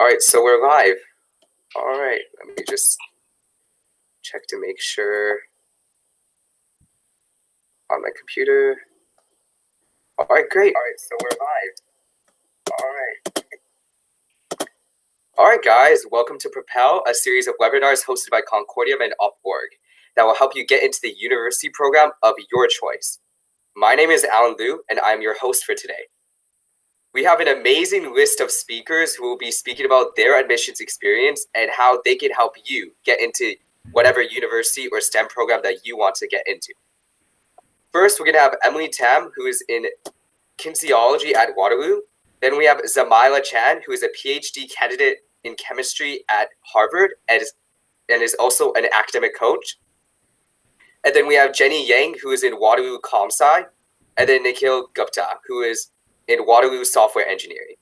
All right, so we're live. All right, let me just check to make sure on my computer. All right, great. All right, so we're live. All right, guys, welcome to Propel, a series of webinars hosted by Conchordium and OppOrg that will help you get into the university program of your choice. My name is Alan Liu, and I'm your host for today. We have an amazing list of speakers who will be speaking about their admissions experience and how they can help you get into whatever university or STEM program that you want to get into. First, we're going to have Emily Tam, who is in Kinesiology at Waterloo. Then we have Zamyla Chan, who is a PhD candidate in chemistry at Harvard and is also an academic coach. And then we have Jenny Yang, who is in Waterloo ComSci. And then Nikhil Gupta, who is in Waterloo Software Engineering.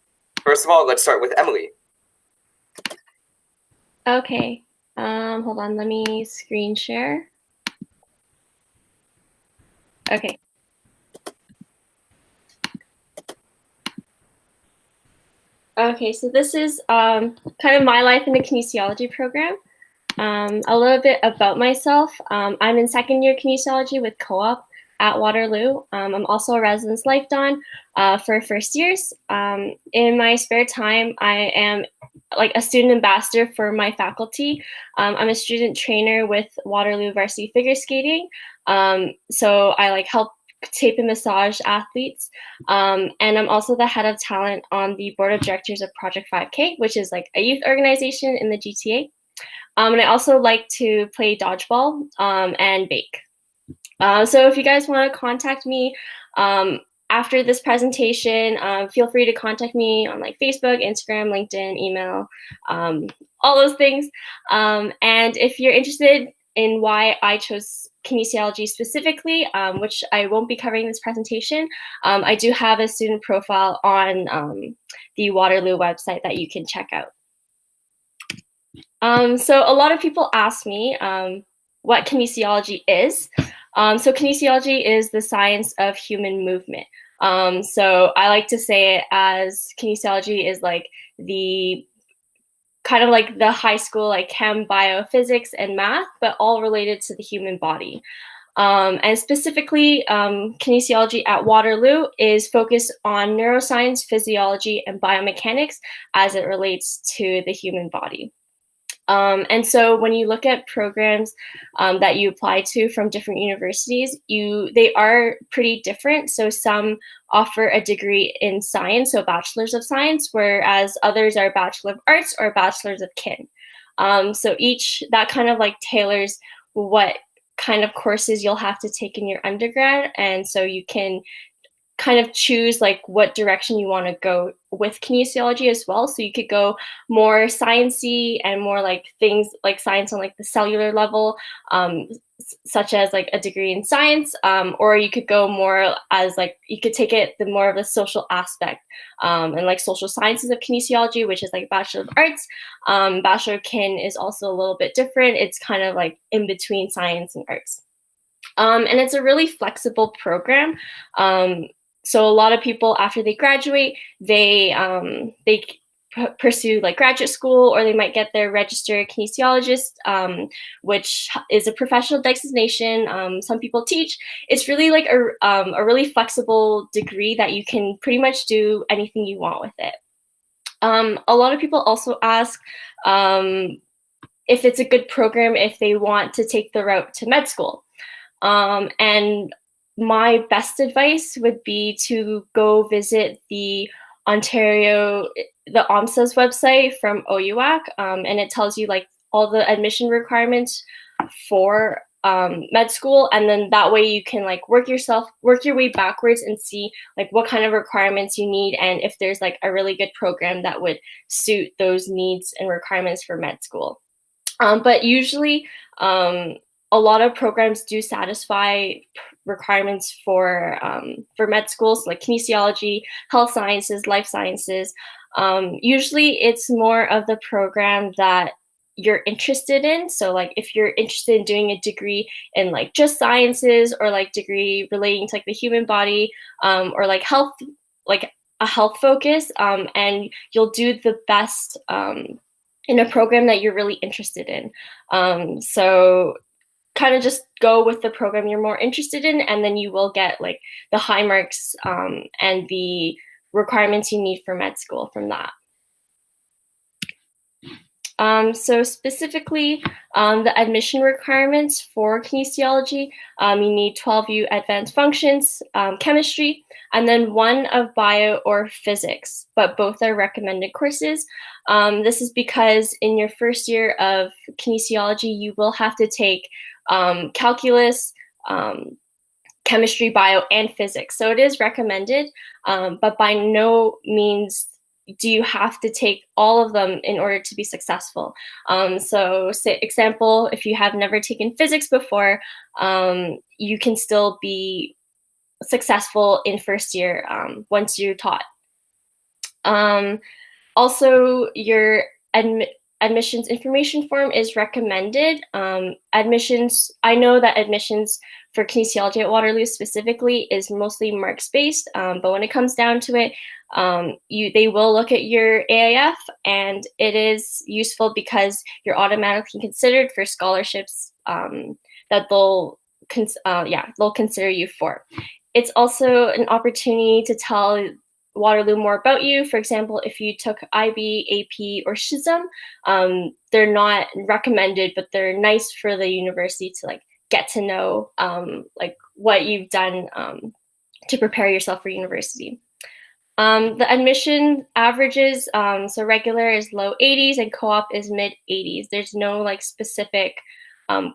First of all, let's start with Emily. Okay, hold on, let me screen share. Okay. Okay, so this is kind of my life in the kinesiology program. A little bit about myself. I'm in second year kinesiology with co-op at Waterloo. I'm also a residence lifelong for first years. In my spare time, I am like a student ambassador for my faculty. I'm a student trainer with Waterloo Varsity Figure Skating. So I like help tape and massage athletes. And I'm also the head of talent on the board of directors of Project 5K, which is like a youth organization in the GTA. And I also like to play dodgeball and bake. So if you guys want to contact me after this presentation, feel free to contact me on like Facebook, Instagram, LinkedIn, email, all those things. And if you're interested in why I chose kinesiology specifically, which I won't be covering in this presentation, I do have a student profile on the Waterloo website that you can check out. So a lot of people ask me what kinesiology is. So kinesiology is the science of human movement. So I like to say it as kinesiology is like the kind of like the high school like chem, bio, physics, and math, but all related to the human body. And specifically, kinesiology at Waterloo is focused on neuroscience, physiology, and biomechanics as it relates to the human body. And so when you look at programs that you apply to from different universities, they are pretty different. So some offer a degree in science, so bachelor's of science, whereas others are bachelor of arts or bachelor's of kin. So that kind of like tailors what kind of courses you'll have to take in your undergrad. And so you can kind of choose like what direction you want to go with kinesiology as well. So you could go more sciencey and more like things like science on like the cellular level, such as like a degree in science, or you could go more as like, you could take it the more of a social aspect and like social sciences of kinesiology, which is like Bachelor of Arts. Bachelor of Kin is also a little bit different. It's kind of like in between science and arts. And it's a really flexible program. So a lot of people after they graduate, they pursue like graduate school, or they might get their registered kinesiologist, which is a professional designation. Some people teach. It's really like a really flexible degree that you can pretty much do anything you want with it. A lot of people also ask if it's a good program if they want to take the route to med school. And my best advice would be to go visit the OMSA's website from OUAC, and it tells you like all the admission requirements for med school, and then that way you can like work your way backwards and see like what kind of requirements you need, and if there's like a really good program that would suit those needs and requirements for med school. But usually, a lot of programs do satisfy requirements for med schools, like kinesiology, health sciences, life sciences. Usually it's more of the program that you're interested in. So like if you're interested in doing a degree in like just sciences, or like degree relating to like the human body, or like health, like a health focus, and you'll do the best in a program that you're really interested in. So kind of just go with the program you're more interested in, and then you will get like the high marks and the requirements you need for med school from that. So specifically, the admission requirements for kinesiology, you need 12U advanced functions, chemistry, and then 1 of bio or physics, but both are recommended courses. This is because in your first year of kinesiology, you will have to take calculus, chemistry, bio, and physics. So it is recommended, but by no means do you have to take all of them in order to be successful. So say example, if you have never taken physics before, you can still be successful in first year once you're taught. Also, your admissions information form is recommended. Admissions, I know that admissions for kinesiology at Waterloo specifically is mostly marks-based, but when it comes down to it, they will look at your AIF, and it is useful because you're automatically considered for scholarships that they'll consider you for. It's also an opportunity to tell Waterloo more about you. For example, if you took IB, AP, or SHISM, they're not recommended, but they're nice for the university to like get to know like what you've done to prepare yourself for university. The admission averages, so regular is low 80s and co-op is mid 80s. There's no like specific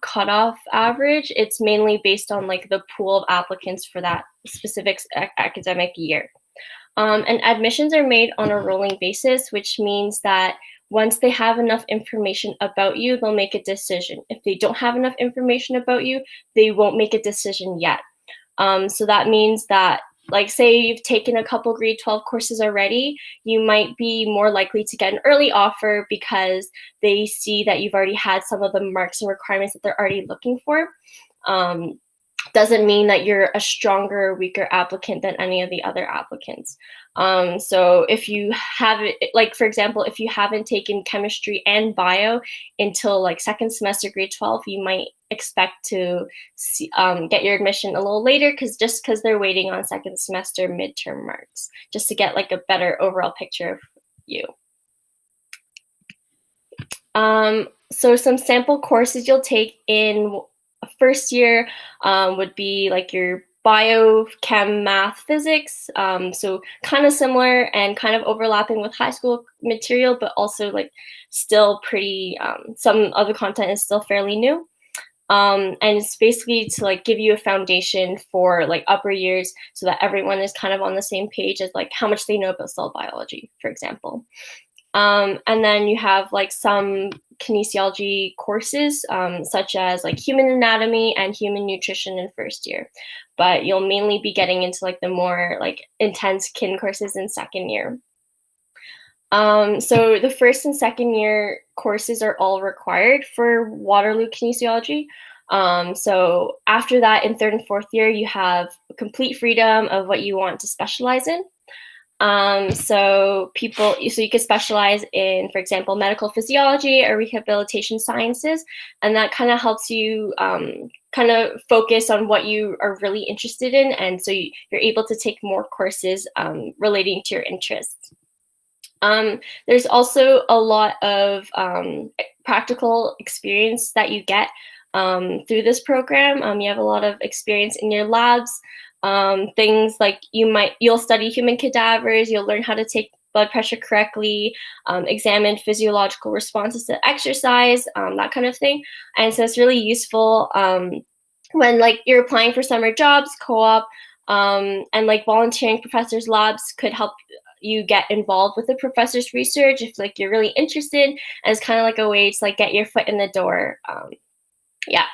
cutoff average. It's mainly based on like the pool of applicants for that specific academic year. And admissions are made on a rolling basis, which means that once they have enough information about you, they'll make a decision. If they don't have enough information about you, they won't make a decision yet. So that means that, like, say you've taken a couple grade 12 courses already, you might be more likely to get an early offer because they see that you've already had some of the marks and requirements that they're already looking for. Doesn't mean that you're a stronger or weaker applicant than any of the other applicants. So if you have, like for example, if you haven't taken chemistry and bio until like second semester grade 12, you might expect to see, get your admission a little later because they're waiting on second semester midterm marks, just to get like a better overall picture of you. So some sample courses you'll take in first year would be like your bio, chem, math, physics. So kind of similar and kind of overlapping with high school material, but also like still pretty, some of the content is still fairly new. And it's basically to like give you a foundation for like upper years so that everyone is kind of on the same page as like how much they know about cell biology, for example. And then you have like some kinesiology courses, such as like human anatomy and human nutrition in first year. But you'll mainly be getting into like the more like intense kin courses in second year. So the first and second year courses are all required for Waterloo kinesiology. So after that, in third and fourth year, you have complete freedom of what you want to specialize in. So you could specialize in, for example, medical physiology or rehabilitation sciences, and that kind of helps you kind of focus on what you are really interested in, and so you're able to take more courses relating to your interests. There's also a lot of practical experience that you get through this program. You have a lot of experience in your labs. Things like you'll study human cadavers, you'll learn how to take blood pressure correctly, examine physiological responses to exercise, that kind of thing. And so it's really useful when like you're applying for summer jobs, co-op, and like volunteering professors' labs could help you get involved with the professor's research if like you're really interested, and it's kind of like a way to like get your foot in the door. Yeah.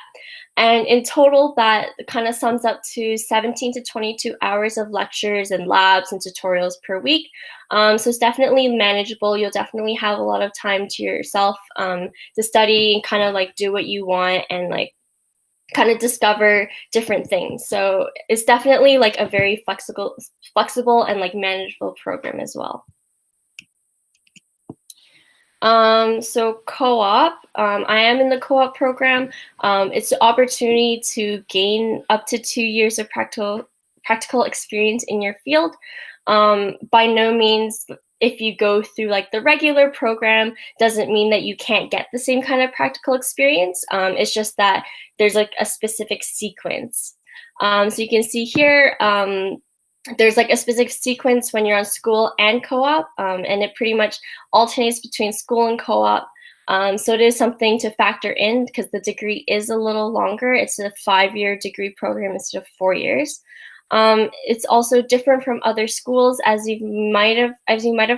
And in total, that kind of sums up to 17 to 22 hours of lectures and labs and tutorials per week. So it's definitely manageable. You'll definitely have a lot of time to yourself to study and kind of like do what you want and like kind of discover different things. So it's definitely like a very flexible and like manageable program as well. So co-op, I am in the co-op program. It's the opportunity to gain up to 2 years of practical experience in your field. By no means, if you go through like the regular program, doesn't mean that you can't get the same kind of practical experience. It's just that there's like a specific sequence. So you can see here, there's like a specific sequence when you're on school and co-op, and it pretty much alternates between school and co-op. So it is something to factor in because the degree is a little longer. It's a 5-year degree program instead of 4 years. It's also different from other schools, as you might have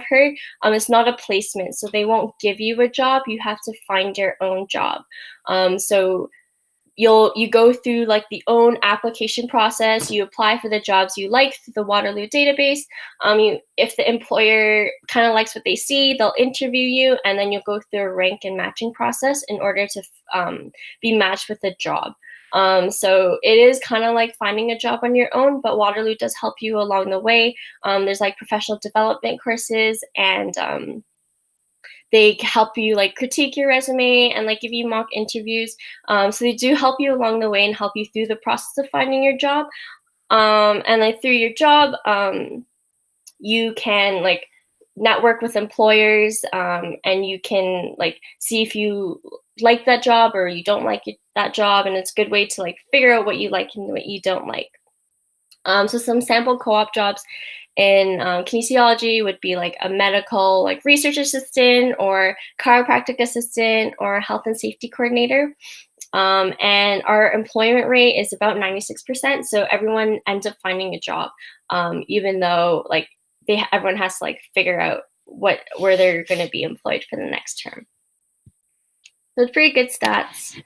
heard. It's not a placement, so they won't give you a job. You have to find your own job. So you go through like the own application process. You apply for the jobs you like through the Waterloo database. If the employer kind of likes what they see, they'll interview you, and then you'll go through a rank and matching process in order to be matched with a job. So it is kind of like finding a job on your own, but Waterloo does help you along the way. There's like professional development courses, and they help you like critique your resume and like give you mock interviews. So they do help you along the way and help you through the process of finding your job. And like through your job, you can like network with employers, and you can like see if you like that job or you don't like that job, and it's a good way to like figure out what you like and what you don't like. So some sample co-op jobs in kinesiology would be like a medical like research assistant or chiropractic assistant or health and safety coordinator. And our employment rate is about 96%. So everyone ends up finding a job, even though like everyone has to like figure out where they're going to be employed for the next term. So it's pretty good stats.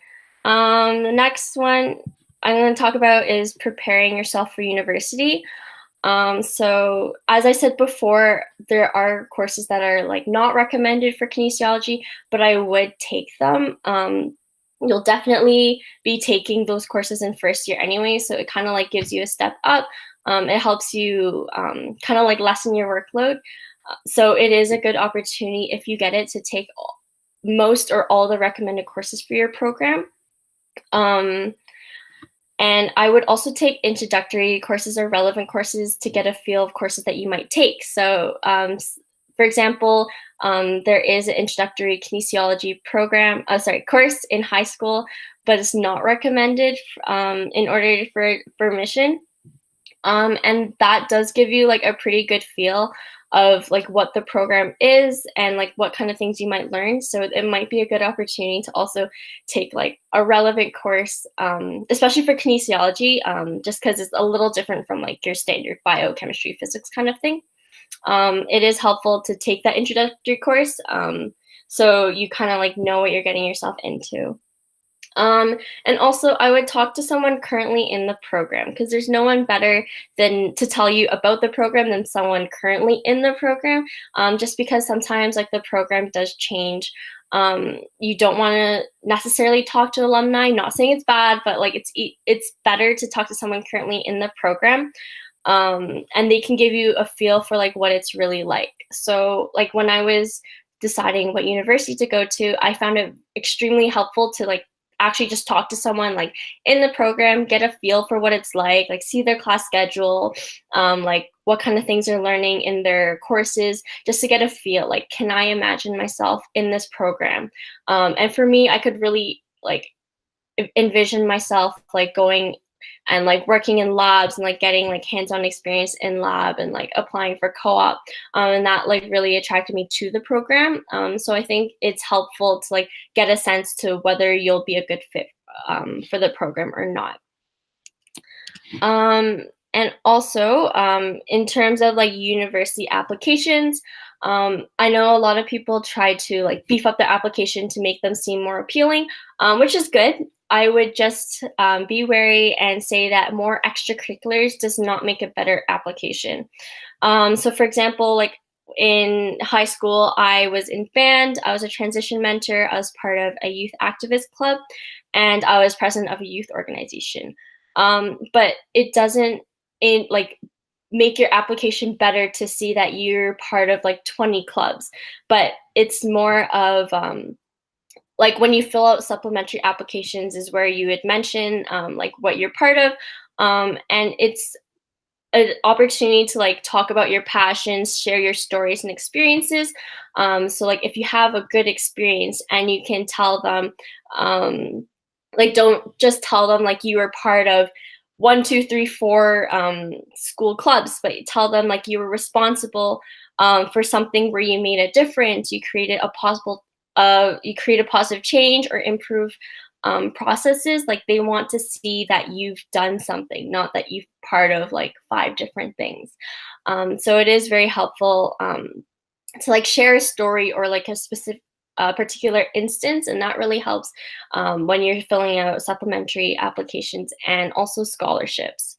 The next one I'm going to talk about is preparing yourself for university. So as I said before, there are courses that are like not recommended for kinesiology, but I would take them. You'll definitely be taking those courses in first year anyway, so it kind of like gives you a step up. It helps you kind of like lessen your workload. So it is a good opportunity if you get it to take most or all the recommended courses for your program. And I would also take introductory courses or relevant courses to get a feel of courses that you might take. So for example, there is an introductory kinesiology course in high school, but it's not recommended in order for admission. And that does give you like a pretty good feel of like what the program is and like what kind of things you might learn. So it might be a good opportunity to also take like a relevant course, especially for kinesiology, just because it's a little different from like your standard biochemistry, physics kind of thing. It is helpful to take that introductory course, so you kind of like know what you're getting yourself into. And also I would talk to someone currently in the program, because there's no one better than to tell you about the program than someone currently in the program, just because sometimes like the program does change. You don't want to necessarily talk to alumni, not saying it's bad, but like it's better to talk to someone currently in the program, and they can give you a feel for like what it's really like. So like when I was deciding what university to go to, I found it extremely helpful to like actually just talk to someone like in the program, get a feel for what it's like see their class schedule, like what kind of things they're learning in their courses, just to get a feel, like, can I imagine myself in this program? And for me, I could really like envision myself like going and like working in labs and like getting like hands-on experience in lab and like applying for co-op, and that like really attracted me to the program. So I think it's helpful to like get a sense to whether you'll be a good fit for the program or not. And also in terms of like university applications, I know a lot of people try to like beef up their application to make them seem more appealing, which is good. I would just be wary and say that more extracurriculars does not make a better application. So for example, like in high school, I was in band, I was a transition mentor, I was part of a youth activist club. and I was president of a youth organization. But it doesn't make your application better to see that you're part of like 20 clubs, but it's more of like when you fill out supplementary applications is where you would mention like what you're part of, and it's an opportunity to like talk about your passions, share your stories and experiences. So like if you have a good experience and you can tell them, like don't just tell them like you were part of 1, 2, 3, 4 school clubs, but tell them like you were responsible for something where you made a difference, you created you create a positive change or improve processes. Like they want to see that you've done something, not that you've part of like 5 different things. So it is very helpful to like share a story or like a specific particular instance, and that really helps when you're filling out supplementary applications and also scholarships.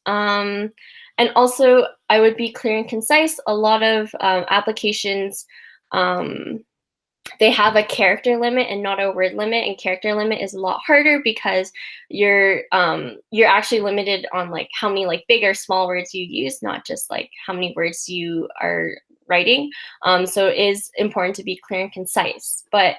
And also I would be clear and concise. A lot of applications they have a character limit and not a word limit, and character limit is a lot harder because you're actually limited on like how many like big or small words you use, not just like how many words you are writing. So it is important to be clear and concise, but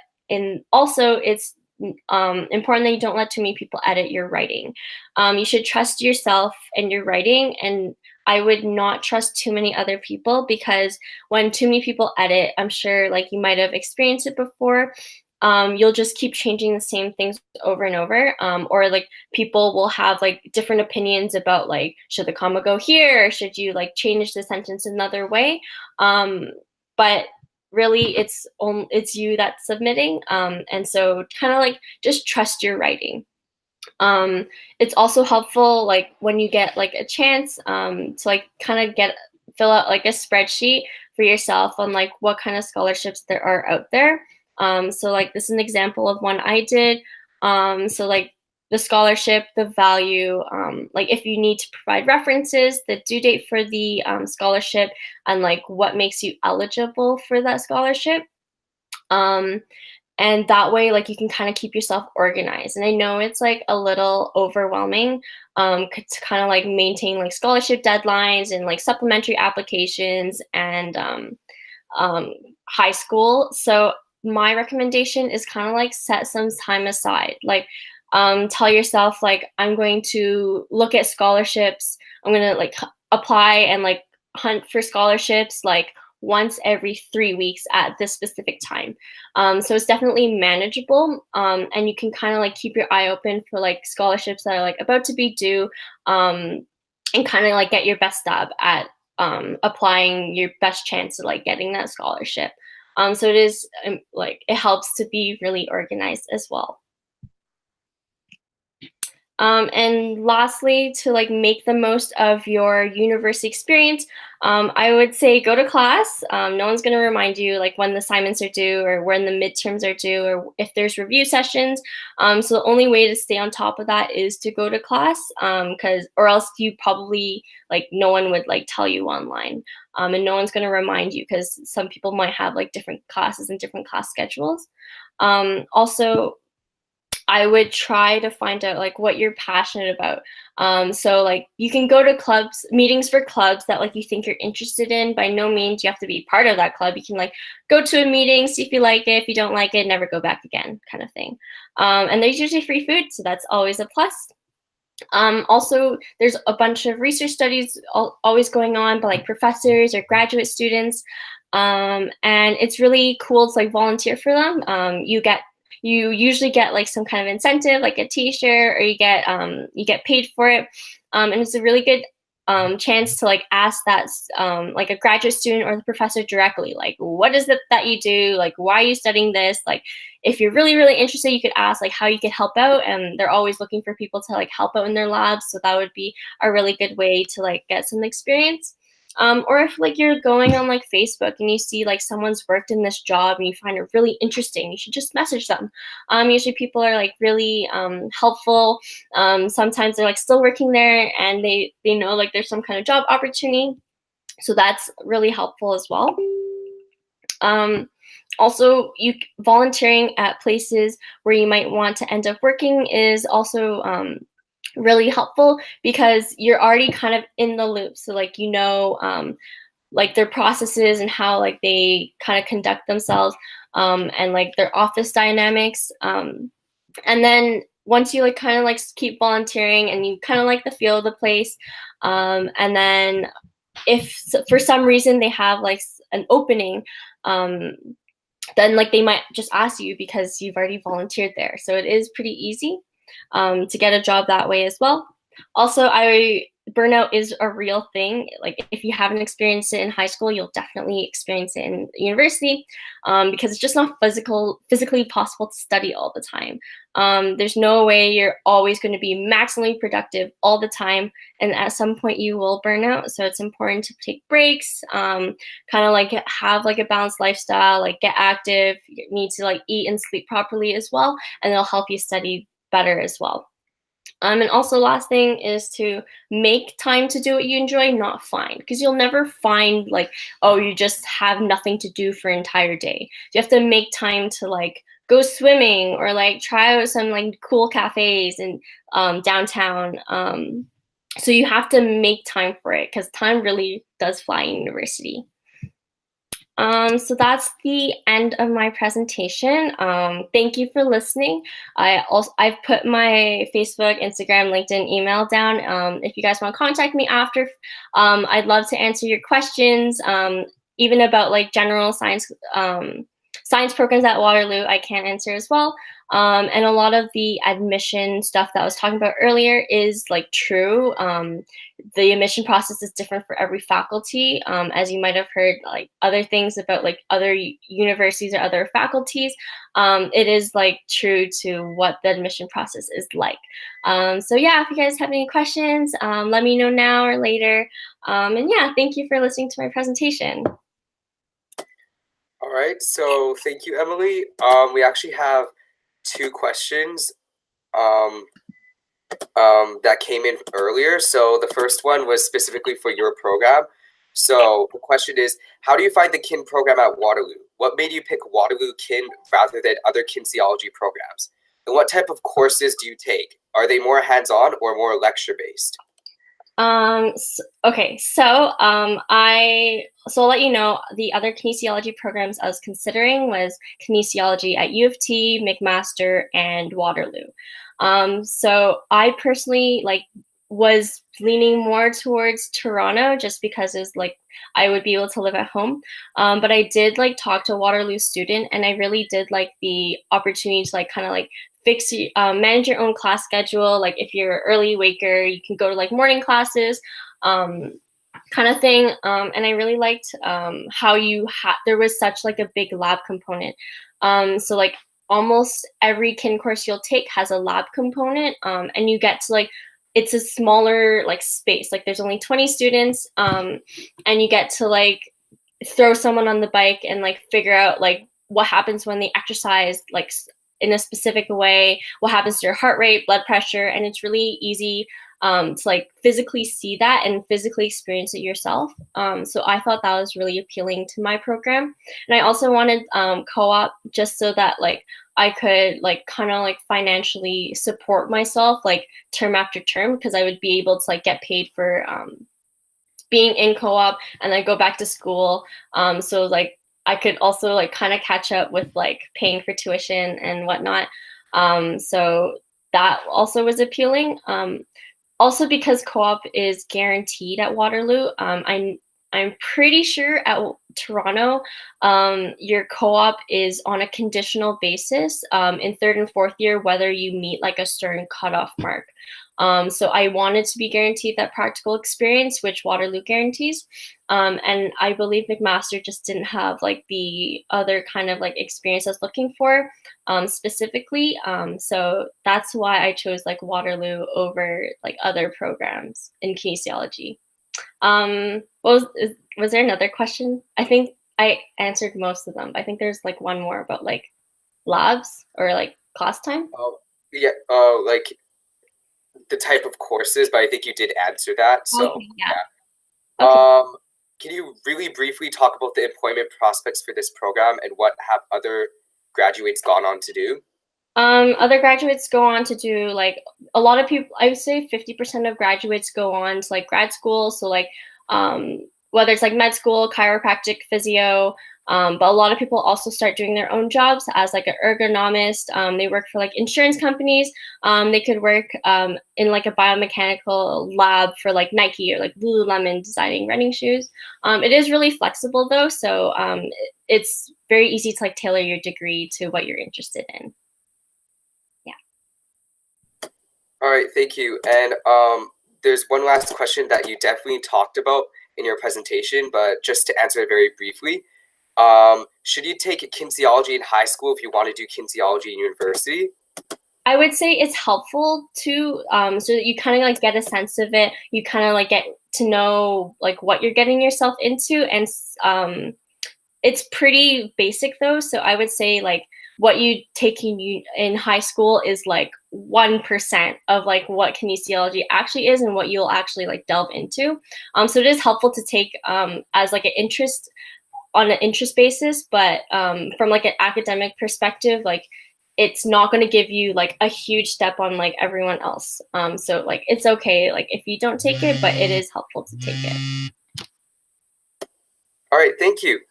also it's important that you don't let too many people edit your writing. You should trust yourself and your writing, and I would not trust too many other people, because when too many people edit, I'm sure like you might have experienced it before, you'll just keep changing the same things over and over, or like people will have like different opinions about like, should the comma go here, or should you like change the sentence another way? But really it's you that's submitting, and so kind of like just trust your writing. It's also helpful like when you get like a chance to like kind of fill out like a spreadsheet for yourself on like what kind of scholarships there are out there. So like this is an example of one I did. So like the scholarship, the value, like if you need to provide references, the due date for the scholarship, and like what makes you eligible for that scholarship. And that way like you can kind of keep yourself organized. And I know it's like a little overwhelming to kind of like maintain like scholarship deadlines and like supplementary applications and high school. So my recommendation is kind of like set some time aside. Like tell yourself like, I'm going to look at scholarships, I'm going to like apply and like hunt for scholarships like once every 3 weeks at this specific time. So it's definitely manageable, and you can kind of like keep your eye open for like scholarships that are like about to be due, and kind of like get your best stab at applying your best chance of like getting that scholarship. So it is like it helps to be really organized as well. And lastly, to like make the most of your university experience, I would say go to class. No one's going to remind you like when the assignments are due or when the midterms are due or if there's review sessions. So the only way to stay on top of that is to go to class, or else you probably like no one would like tell you online, and no one's going to remind you because some people might have like different classes and different class schedules. Also, I would try to find out like what you're passionate about. So like you can go to meetings for clubs that like you think you're interested in. By no means you have to be part of that club. You can like go to a meeting, see if you like it. If you don't like it, never go back again, kind of thing. And there's usually free food, so that's always a plus. Also, there's a bunch of research studies always going on by like professors or graduate students. And it's really cool to like volunteer for them. You usually get like some kind of incentive, like a t-shirt, or you get paid for it. And it's a really good chance to like ask that like a graduate student or the professor directly, like, what is it that you do? Like, why are you studying this? Like, if you're really, really interested, you could ask like how you could help out. And they're always looking for people to like help out in their labs. So that would be a really good way to like get some experience. Or if like you're going on like Facebook and you see like someone's worked in this job and you find it really interesting, you should just message them. Usually people are like really helpful. Sometimes they're like still working there and they know like there's some kind of job opportunity. So that's really helpful as well. Also, volunteering at places where you might want to end up working is also really helpful because you're already kind of in the loop. So like like their processes and how like they kind of conduct themselves, and like their office dynamics. And then once you like kind of like keep volunteering and you kind of like the feel of the place, and then if for some reason they have like an opening, then like they might just ask you because you've already volunteered there. So it is pretty easy to get a job that way as well. Also, burnout is a real thing. Like if you haven't experienced it in high school, you'll definitely experience it in university, because it's just not physically possible to study all the time. There's no way you're always going to be maximally productive all the time, and at some point you will burn out. So it's important to take breaks, kind of like have like a balanced lifestyle, like get active. You need to like eat and sleep properly as well, and it'll help you study better as well. And also last thing is to make time to do what you enjoy, not find, because you'll never find like, oh, you just have nothing to do for an entire day. You have to make time to like go swimming or like try out some like cool cafes in downtown. So you have to make time for it because time really does fly in university. So that's the end of my presentation. Thank you for listening. I've put my Facebook, Instagram, LinkedIn, email down. If you guys want to contact me after, I'd love to answer your questions, even about like general science science programs at Waterloo. I can answer as well. And a lot of the admission stuff that I was talking about earlier is like true. The admission process is different for every faculty. As you might have heard like other things about like other universities or other faculties, it is like true to what the admission process is like. So yeah, if you guys have any questions, let me know now or later. And yeah, thank you for listening to my presentation. All right, so thank you, Emily. We actually have two questions that came in earlier. So the first one was specifically for your program. So the question is, how do you find the kin program at Waterloo? What made you pick Waterloo kin rather than other kinesiology programs? And what type of courses do you take? Are they more hands-on or more lecture-based? Okay, so I'll let you know the other kinesiology programs I was considering was kinesiology at UofT, McMaster, and Waterloo. So I personally like was leaning more towards Toronto just because it's like I would be able to live at home. But I did like talk to a Waterloo student, and I really did like the opportunity to like kind of like manage your own class schedule. Like if you're an early waker, you can go to like morning classes, kind of thing. And I really liked how there was such like a big lab component. So like almost every kin course you'll take has a lab component, and you get to like, it's a smaller like space. Like there's only 20 students, and you get to like throw someone on the bike and like figure out like what happens when they exercise like in a specific way, what happens to your heart rate, blood pressure, and it's really easy to like physically see that and physically experience it yourself. So I thought that was really appealing to my program. And I also wanted co-op just so that like I could like kind of like financially support myself like term after term, because I would be able to like get paid for being in co-op and then go back to school. So like I could also like kind of catch up with like paying for tuition and whatnot. So that also was appealing. Also because co-op is guaranteed at Waterloo. I'm pretty sure at Toronto, your co-op is on a conditional basis in third and fourth year, whether you meet like a certain cutoff mark. So I wanted to be guaranteed that practical experience, which Waterloo guarantees. And I believe McMaster just didn't have like the other kind of like experience I was looking for specifically. So that's why I chose like Waterloo over like other programs in kinesiology. Was there another question? I think I answered most of them. I think there's like one more about like labs or like class time. Oh, yeah. Like the type of courses, but I think you did answer that. So Okay, yeah. yeah. Okay. can you really briefly talk about the employment prospects for this program and what have other graduates gone on to do? Other graduates go on to do like a lot of people. I would say 50% of graduates go on to like grad school. So like whether it's like med school, chiropractic, physio. But a lot of people also start doing their own jobs as like an ergonomist. They work for like insurance companies. They could work in like a biomechanical lab for like Nike or like Lululemon designing running shoes. It is really flexible though, so it's very easy to like tailor your degree to what you're interested in. All right, thank you. And there's one last question that you definitely talked about in your presentation, but just to answer it very briefly, should you take kinesiology in high school if you want to do kinesiology in university? I would say it's helpful to so that you kind of like get a sense of it. You kind of like get to know like what you're getting yourself into, and it's pretty basic though. So I would say like what you taking in high school is like 1% of like what kinesiology actually is and what you'll actually like delve into. So it is helpful to take as like an interest on an interest basis, but from like an academic perspective, like it's not going to give you like a huge step on like everyone else. So like it's okay like if you don't take it, but it is helpful to take it. All right, thank you.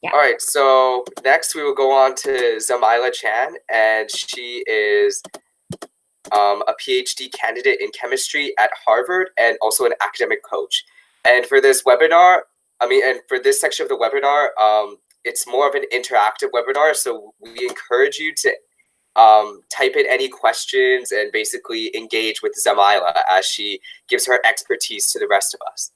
Yeah. All right, so next we will go on to Zamyla Chan, and she is a PhD candidate in chemistry at Harvard and also an academic coach. And for this webinar, and for this section of the webinar, it's more of an interactive webinar, so we encourage you to type in any questions and basically engage with Zamyla as she gives her expertise to the rest of us.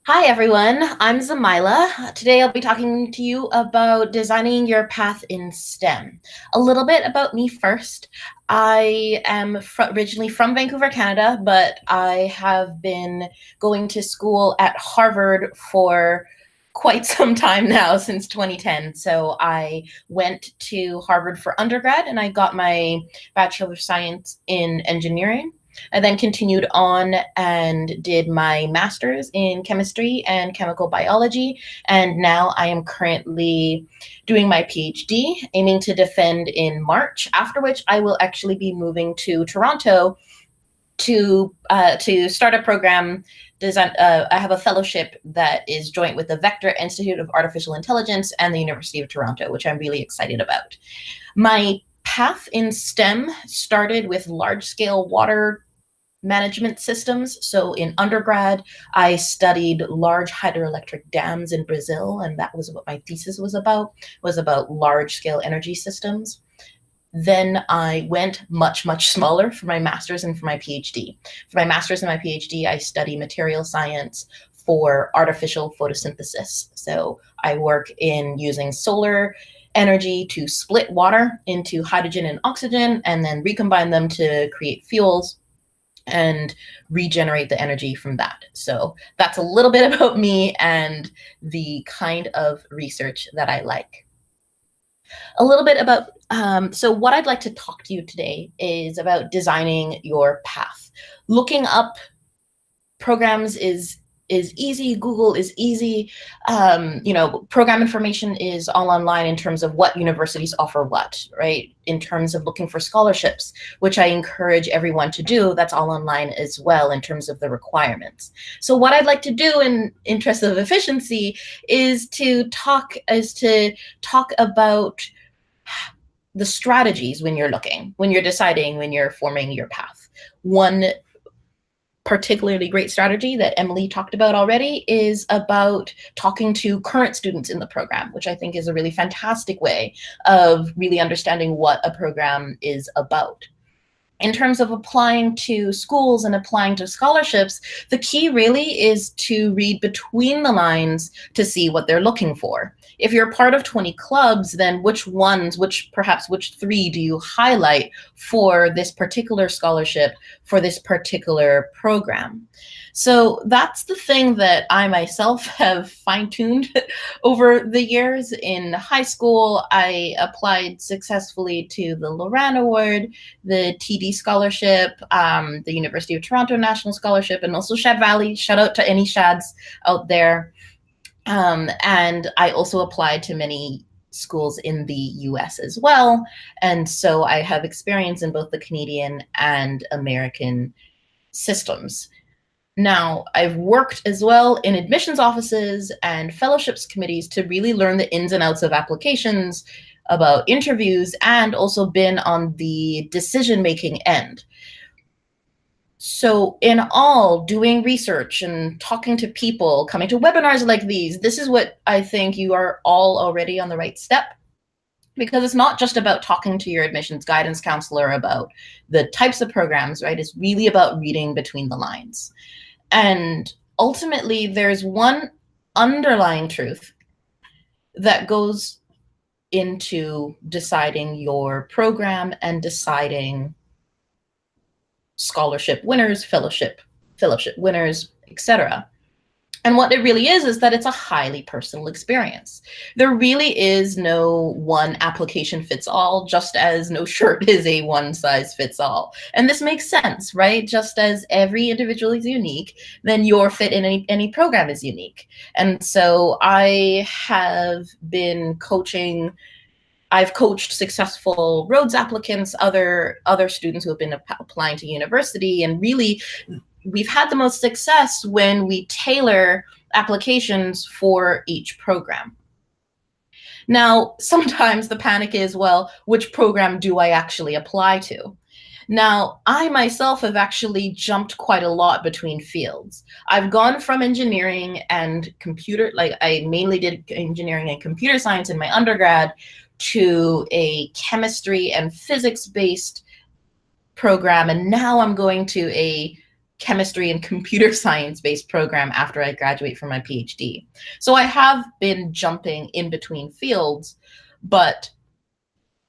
Hi everyone, I'm Zamyla. Today I'll be talking to you about designing your path in STEM. A little bit about me first. I am originally from Vancouver, Canada, but I have been going to school at Harvard for quite some time now, since 2010. So I went to Harvard for undergrad and I got my Bachelor of Science in Engineering. I then continued on and did my master's in chemistry and chemical biology, and now I am currently doing my PhD, aiming to defend in March, after which I will actually be moving to Toronto to start a program. I have a fellowship that is joint with the Vector Institute of Artificial Intelligence and the University of Toronto, which I'm really excited about. My path in STEM started with large-scale water management systems. So in undergrad, I studied large hydroelectric dams in Brazil, and that was what my thesis was about large-scale energy systems. Then I went much, much smaller for my master's and for my PhD. For my master's and my PhD, I study material science for artificial photosynthesis. So I work in using solar energy to split water into hydrogen and oxygen and then recombine them to create fuels and regenerate the energy from that. So that's a little bit about me and the kind of research that I like. A little bit about, so what I'd like to talk to you today is about designing your path. Looking up programs is easy. Google is easy. Program information is all online in terms of what universities offer what, right? In terms of looking for scholarships, which I encourage everyone to do, that's all online as well in terms of the requirements. So what I'd like to do in interest of efficiency is to talk about the strategies when you're looking, when you're deciding, when you're forming your path. One particularly great strategy that Emily talked about already is about talking to current students in the program, which I think is a really fantastic way of really understanding what a program is about. In terms of applying to schools and applying to scholarships, the key really is to read between the lines to see what they're looking for. If you're part of 20 clubs, then which 3 do you highlight for this particular scholarship, for this particular program? So that's the thing that I myself have fine-tuned over the years. In high school, I applied successfully to the Loran Award, the TD Scholarship, the University of Toronto National Scholarship, and also Shad Valley. Shout out to any Shads out there. And I also applied to many schools in the US as well. And so I have experience in both the Canadian and American systems. Now, I've worked as well in admissions offices and fellowships committees to really learn the ins and outs of applications, about interviews, and also been on the decision-making end. So in all, doing research and talking to people, coming to webinars like these, this is what I think you are all already on the right step. Because it's not just about talking to your admissions guidance counselor about the types of programs, right? It's really about reading between the lines. And ultimately, there's one underlying truth that goes into deciding your program and deciding scholarship winners, fellowship winners, etc. And what it really is that it's a highly personal experience. There really is no one application fits all, just as no shirt is a one size fits all. And this makes sense, right? Just as every individual is unique, then your fit in any program is unique. And so I have been coaching. I've coached successful Rhodes applicants, other students who have been applying to university, and really we've had the most success when we tailor applications for each program. Now, sometimes the panic is, well, which program do I actually apply to? Now, I myself have actually jumped quite a lot between fields. I've gone from engineering and computer, like I mainly did engineering and computer science in my undergrad, to a chemistry and physics-based program, and now I'm going to a chemistry and computer science-based program after I graduate from my PhD. So I have been jumping in between fields, but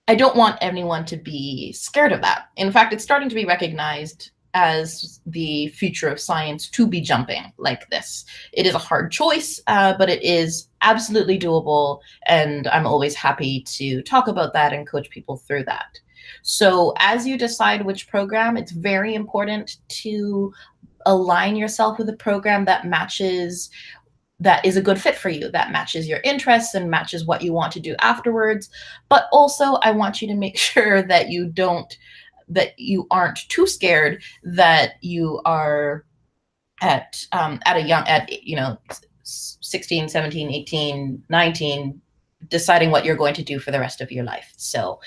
I don't want anyone to be scared of that. In fact, it's starting to be recognized as the future of science to be jumping like this. It is a hard choice, but it is absolutely doable, and I'm always happy to talk about that and coach people through that. So as you decide which program, it's very important to align yourself with a program that matches, that is a good fit for you, that matches your interests and matches what you want to do afterwards. But also I want you to make sure that you aren't too scared that you are at 16, 17, 18, 19, deciding what you're going to do for the rest of your life. So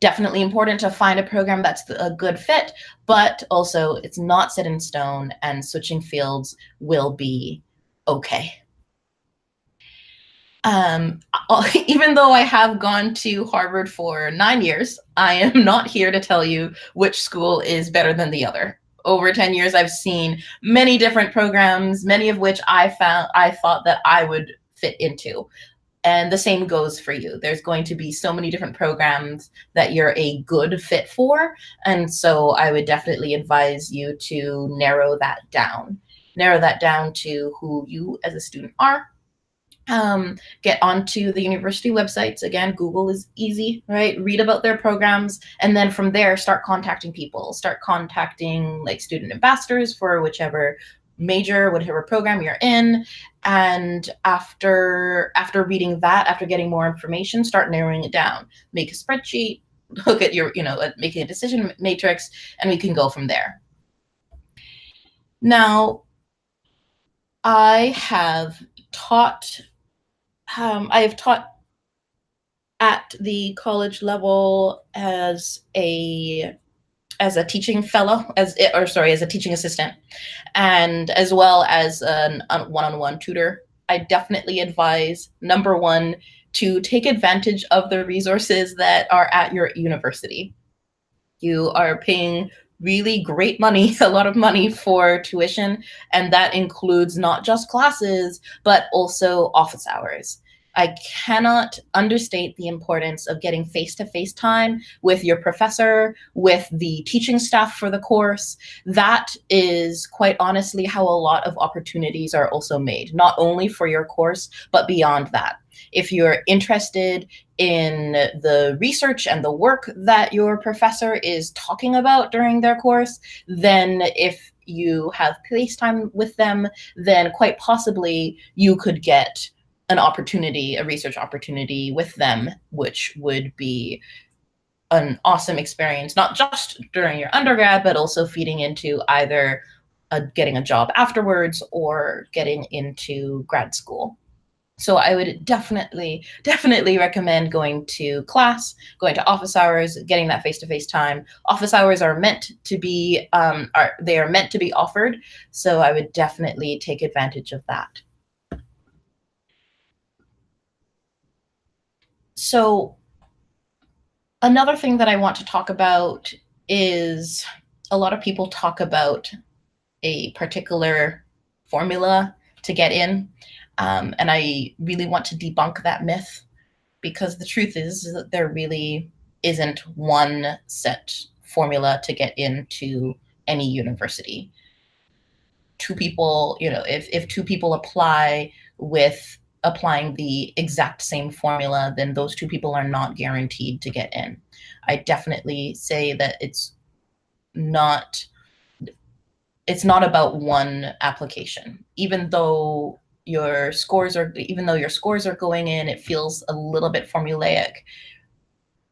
definitely important to find a program that's a good fit, but also it's not set in stone, and switching fields will be okay. Even though I have gone to Harvard for 9 years, I am not here to tell you which school is better than the other. Over 10 years, I've seen many different programs, many of which I thought that I would fit into. And the same goes for you. There's going to be so many different programs that you're a good fit for. And so I would definitely advise you to narrow that down. Narrow that down to who you as a student are. Get onto the university websites. Again, Google is easy, right? Read about their programs. And then from there, start contacting people. Start contacting like student ambassadors for whichever major, whatever program you're in. And after reading that, after getting more information, start narrowing it down. Make a spreadsheet, look at your, making a decision matrix, and we can go from there. Now, I have taught at the college level as a teaching fellow, as a teaching assistant, and as well as a one-on-one tutor. I definitely advise, number one, to take advantage of the resources that are at your university. You are paying really great money, a lot of money for tuition, and that includes not just classes, but also office hours. I cannot understate the importance of getting face-to-face time with your professor, with the teaching staff for the course. That is quite honestly how a lot of opportunities are also made, not only for your course, but beyond that. If you're interested in the research and the work that your professor is talking about during their course, then if you have face time with them, then quite possibly you could get an opportunity, a research opportunity with them, which would be an awesome experience, not just during your undergrad, but also feeding into either getting a job afterwards or getting into grad school. So I would definitely recommend going to class, going to office hours, getting that face-to-face time. Office hours are meant to be, they are meant to be offered. So I would definitely take advantage of that. So another thing that I want to talk about is a lot of people talk about a particular formula to get in. And I really want to debunk that myth, because the truth is that there really isn't one set formula to get into any university. Two people, if two people apply with applying the exact same formula, then those two people are not guaranteed to get in. I definitely say that it's not about one application. Even though your scores are going in, it feels a little bit formulaic.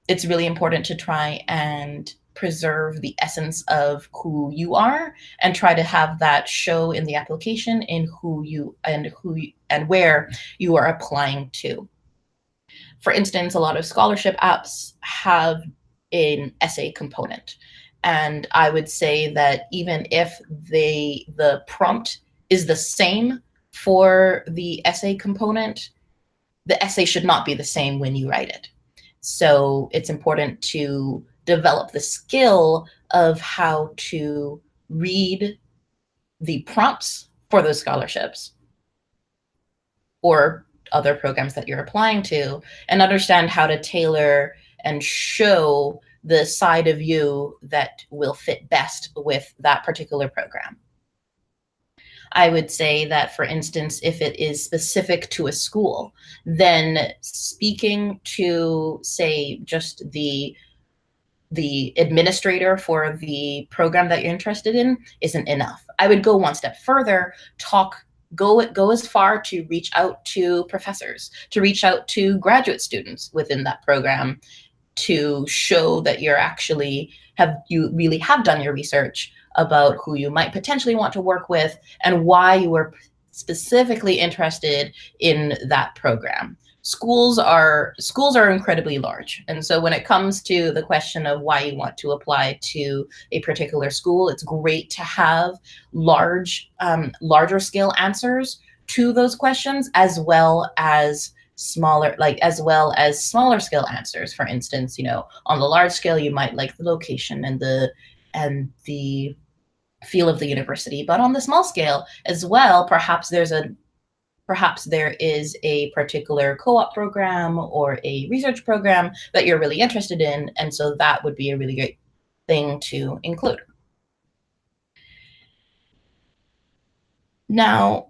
It's really important to try and preserve the essence of who you are and try to have that show in the application in who you and where you are applying to. For instance, a lot of scholarship apps have an essay component. And I would say that even if the prompt is the same for the essay component, the essay should not be the same when you write it. So it's important to develop the skill of how to read the prompts for those scholarships or other programs that you're applying to, and understand how to tailor and show the side of you that will fit best with that particular program. I would say that, for instance, if it is specific to a school, then speaking to, say, just the administrator for the program that you're interested in isn't enough. I would go one step further, go as far to reach out to professors, to reach out to graduate students within that program, to show that you really have done your research about who you might potentially want to work with and why you were specifically interested in that program. Schools are incredibly large. And so when it comes to the question of why you want to apply to a particular school, it's great to have larger scale answers to those questions, as well as smaller scale answers. For instance, on the large scale, you might like the location and the feel of the university, but on the small scale as well, perhaps there is a particular co-op program or a research program that you're really interested in, and so that would be a really great thing to include. Now,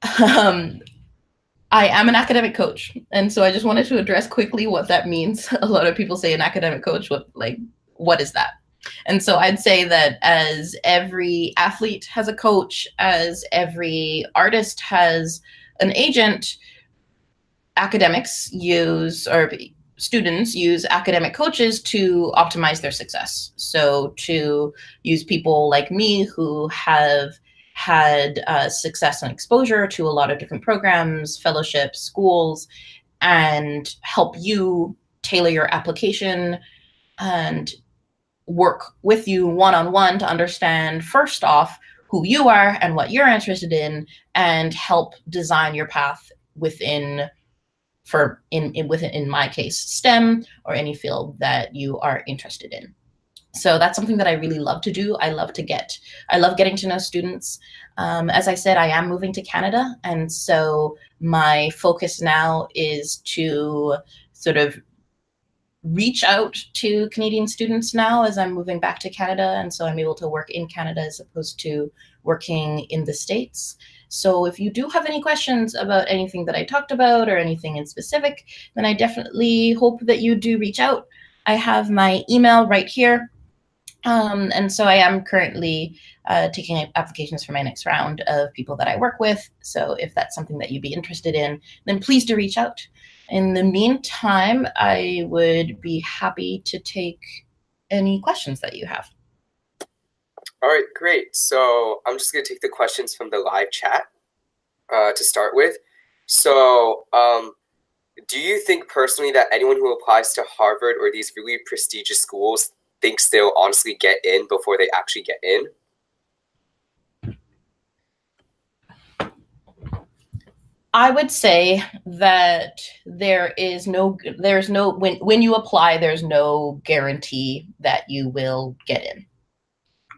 I am an academic coach, and so I just wanted to address quickly what that means. A lot of people say an academic coach, what is that? And so I'd say that as every athlete has a coach, as every artist has an agent, students use academic coaches to optimize their success. So to use people like me who have had success and exposure to a lot of different programs, fellowships, schools, and help you tailor your application and work with you one-on-one to understand, first off, who you are and what you're interested in, and help design your path within my case, STEM or any field that you are interested in. So that's something that I really love to do. I love getting to know students. As I said, I am moving to Canada, and so my focus now is to sort of reach out to Canadian students now as I'm moving back to Canada, and so I'm able to work in Canada as opposed to working in the States. So if you do have any questions about anything that I talked about or anything in specific, then I definitely hope that you do reach out. I have my email right here. And so I am currently taking applications for my next round of people that I work with. So if that's something that you'd be interested in, then please do reach out. In the meantime, I would be happy to take any questions that you have. All right, great. So I'm just going to take the questions from the live chat to start with. So do you think personally that anyone who applies to Harvard or these really prestigious schools thinks they'll honestly get in before they actually get in? I would say that there's no when you apply, there's no guarantee that you will get in.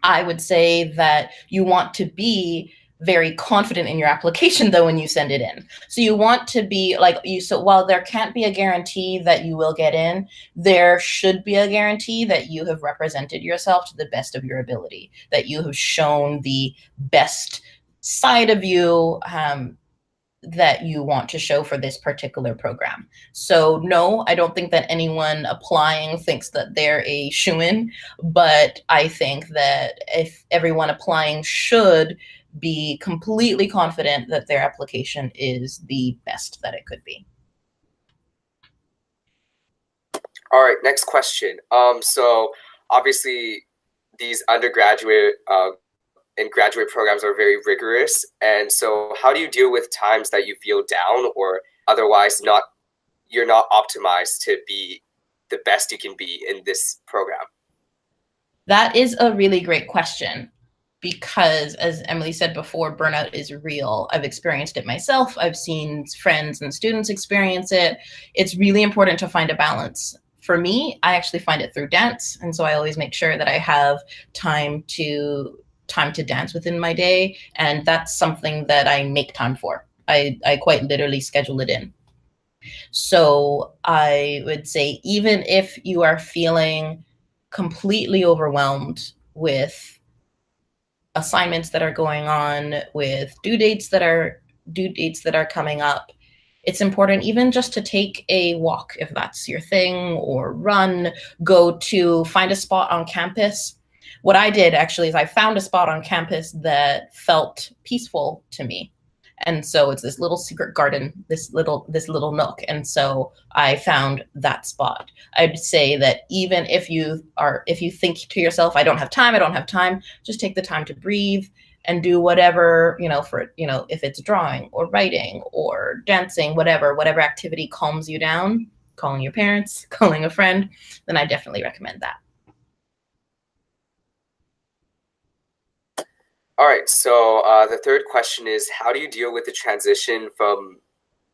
I would say that you want to be very confident in your application though when you send it in. So you want to be so while there can't be a guarantee that you will get in, there should be a guarantee that you have represented yourself to the best of your ability, that you have shown the best side of you that you want to show for this particular program. So no, I don't think that anyone applying thinks that they're a shoo-in, but I think that if everyone applying should be completely confident that their application is the best that it could be. All right, next question. So obviously these undergraduate and graduate programs are very rigorous. And so how do you deal with times that you feel down or otherwise you're not optimized to be the best you can be in this program? That is a really great question because, as Emily said before, burnout is real. I've experienced it myself. I've seen friends and students experience it. It's really important to find a balance. For me, I actually find it through dance. And so I always make sure that I have time to dance within my day. And that's something that I make time for. I quite literally schedule it in. So I would say, even if you are feeling completely overwhelmed with assignments that are going on, with due dates that are coming up, it's important even just to take a walk if that's your thing, or run, find a spot on campus. What I did actually is I found a spot on campus that felt peaceful to me. And so it's this little secret garden, this little nook. And so I found that spot. I'd say that even if you think to yourself, I don't have time, just take the time to breathe and do whatever, if it's drawing or writing or dancing, whatever activity calms you down, calling your parents, calling a friend, then I definitely recommend that. All right, so the third question is, how do you deal with the transition from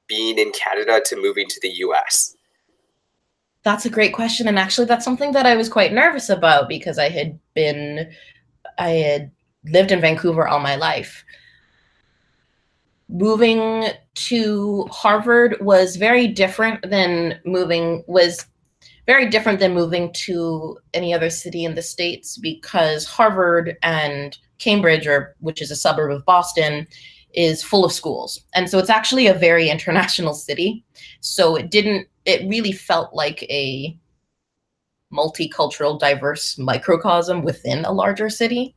being in Canada to moving to the US? That's a great question. And actually, that's something that I was quite nervous about because I had lived in Vancouver all my life. Moving to Harvard was very different than moving to any other city in the States, because Harvard and Cambridge, which is a suburb of Boston, is full of schools. And so it's actually a very international city. So it really felt like a multicultural, diverse microcosm within a larger city.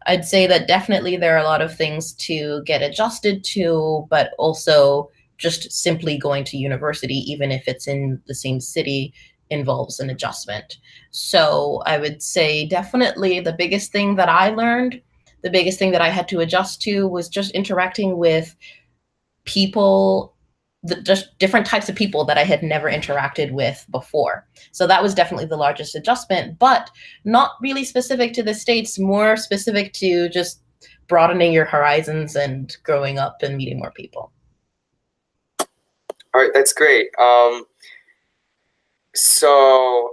I'd say that definitely there are a lot of things to get adjusted to, but also just simply going to university, even if it's in the same city, involves an adjustment. So I would say definitely the biggest thing that I learned, the biggest thing that I had to adjust to, was just interacting with people, just different types of people that I had never interacted with before. So that was definitely the largest adjustment, but not really specific to the States, more specific to just broadening your horizons and growing up and meeting more people. All right, that's great. So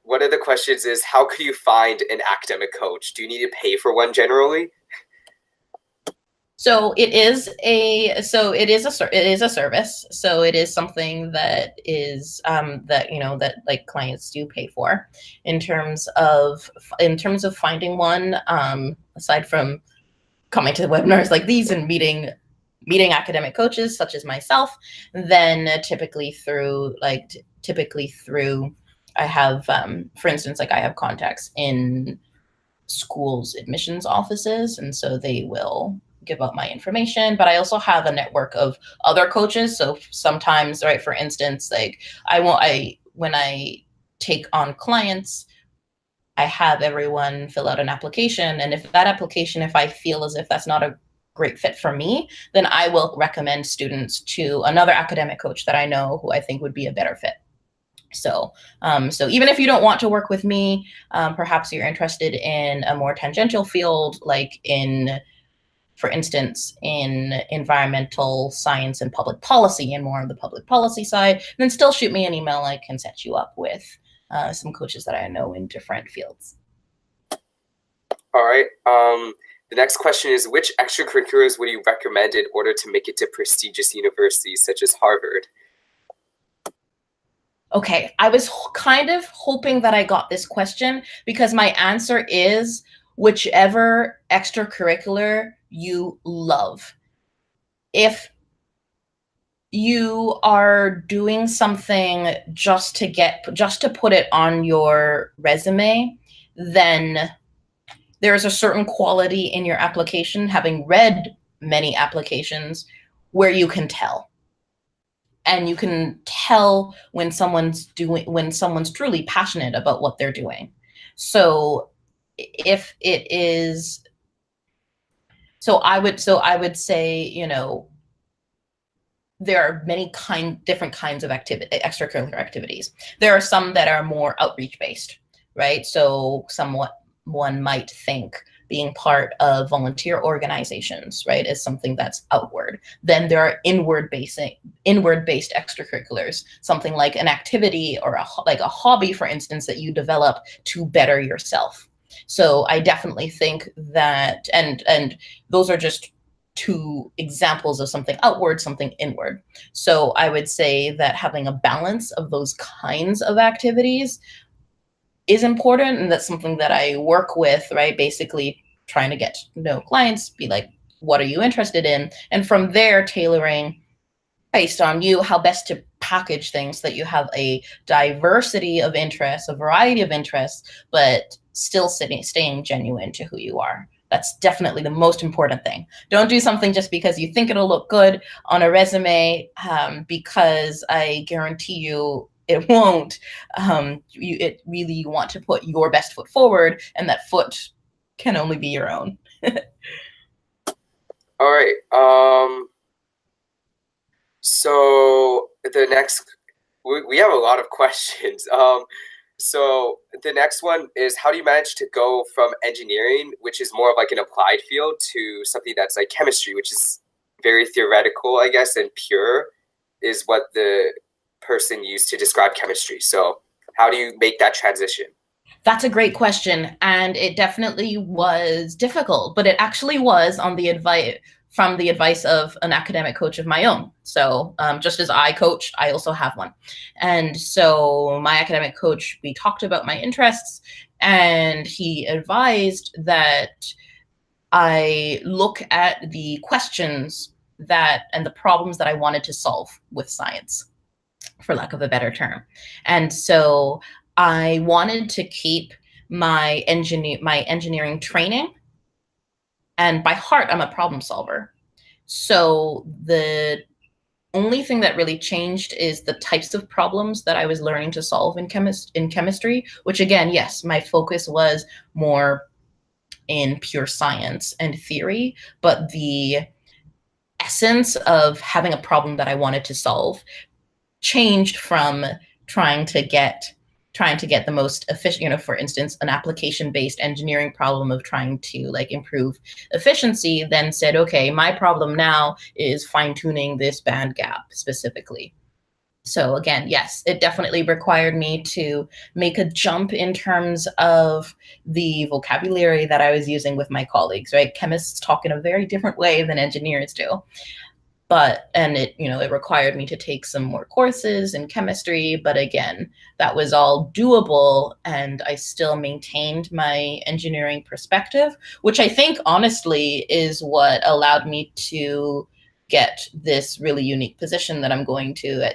one of the questions is, how could you find an academic coach? Do you need to pay for one generally? So it is a service. So it is something that is that like clients do pay for. In terms of finding one, aside from coming to webinars like these and meeting academic coaches such as myself, then typically through I have, for instance, like I have contacts in schools admissions offices, and so they will give out my information. But I also have a network of other coaches. So sometimes, right, for instance, like when I take on clients, I have everyone fill out an application, and if I feel as if that's not a great fit for me, then I will recommend students to another academic coach that I know who I think would be a better fit. So even if you don't want to work with me, perhaps you're interested in a more tangential field, like for instance, in environmental science and public policy, and more on the public policy side, then still shoot me an email. I can set you up with some coaches that I know in different fields. All right. The next question is, which extracurriculars would you recommend in order to make it to prestigious universities such as Harvard? Okay, I was kind of hoping that I got this question, because my answer is whichever extracurricular you love. If you are doing something just to put it on your resume, then there's a certain quality in your application, having read many applications, where you can tell. And you can tell when someone's truly passionate about what they're doing. So if it is, I would say, there are many different kinds of extracurricular activities. There are some that are more outreach based, right? So one might think being part of volunteer organizations, right, is something that's outward. Then there are inward-based extracurriculars, something like an activity or a hobby, for instance, that you develop to better yourself. So I definitely think that, and those are just two examples of something outward, something inward. So I would say that having a balance of those kinds of activities is important, and that's something that I work with, right? Basically trying to get to know clients, be like, what are you interested in? And from there, tailoring based on you, how best to package things so that you have a diversity of interests, a variety of interests, but still staying genuine to who you are. That's definitely the most important thing. Don't do something just because you think it'll look good on a resume, because I guarantee you it won't. You want to put your best foot forward, and that foot can only be your own. All right. So the next, we have a lot of questions. So the next one is, how do you manage to go from engineering, which is more of like an applied field, to something that's like chemistry, which is very theoretical, I guess, and pure is what the person used to describe chemistry. So how do you make that transition? That's a great question, and it definitely was difficult, but it actually was from the advice of an academic coach of my own. So just as I coach, I also have one. And so my academic coach, we talked about my interests, and he advised that I look at the questions and the problems that I wanted to solve with science, for lack of a better term. And so I wanted to keep my engineering training, and by heart, I'm a problem solver. So the only thing that really changed is the types of problems that I was learning to solve in chemistry, which again, yes, my focus was more in pure science and theory, but the essence of having a problem that I wanted to solve changed from trying to get the most efficient, for instance, an application-based engineering problem of trying to improve efficiency, then said, okay, my problem now is fine-tuning this band gap specifically. So again, yes, it definitely required me to make a jump in terms of the vocabulary that I was using with my colleagues, right? Chemists talk in a very different way than engineers do. And it, it required me to take some more courses in chemistry, but again, that was all doable, and I still maintained my engineering perspective, which I think honestly is what allowed me to get this really unique position that I'm going to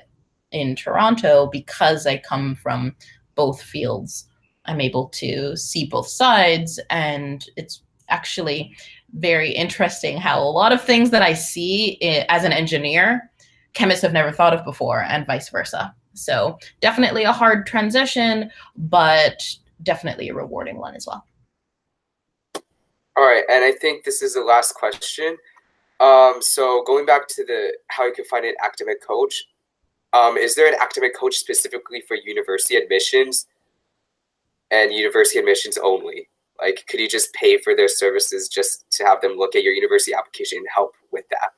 in Toronto, because I come from both fields. I'm able to see both sides, and it's actually very interesting how a lot of things that I see as an engineer, chemists have never thought of before, and vice versa. So definitely a hard transition, but definitely a rewarding one as well. All right, and I think this is the last question. So going back to how you can find an academic coach, is there an academic coach specifically for university admissions and university admissions only? Like, could you just pay for their services just to have them look at your university application and help with that?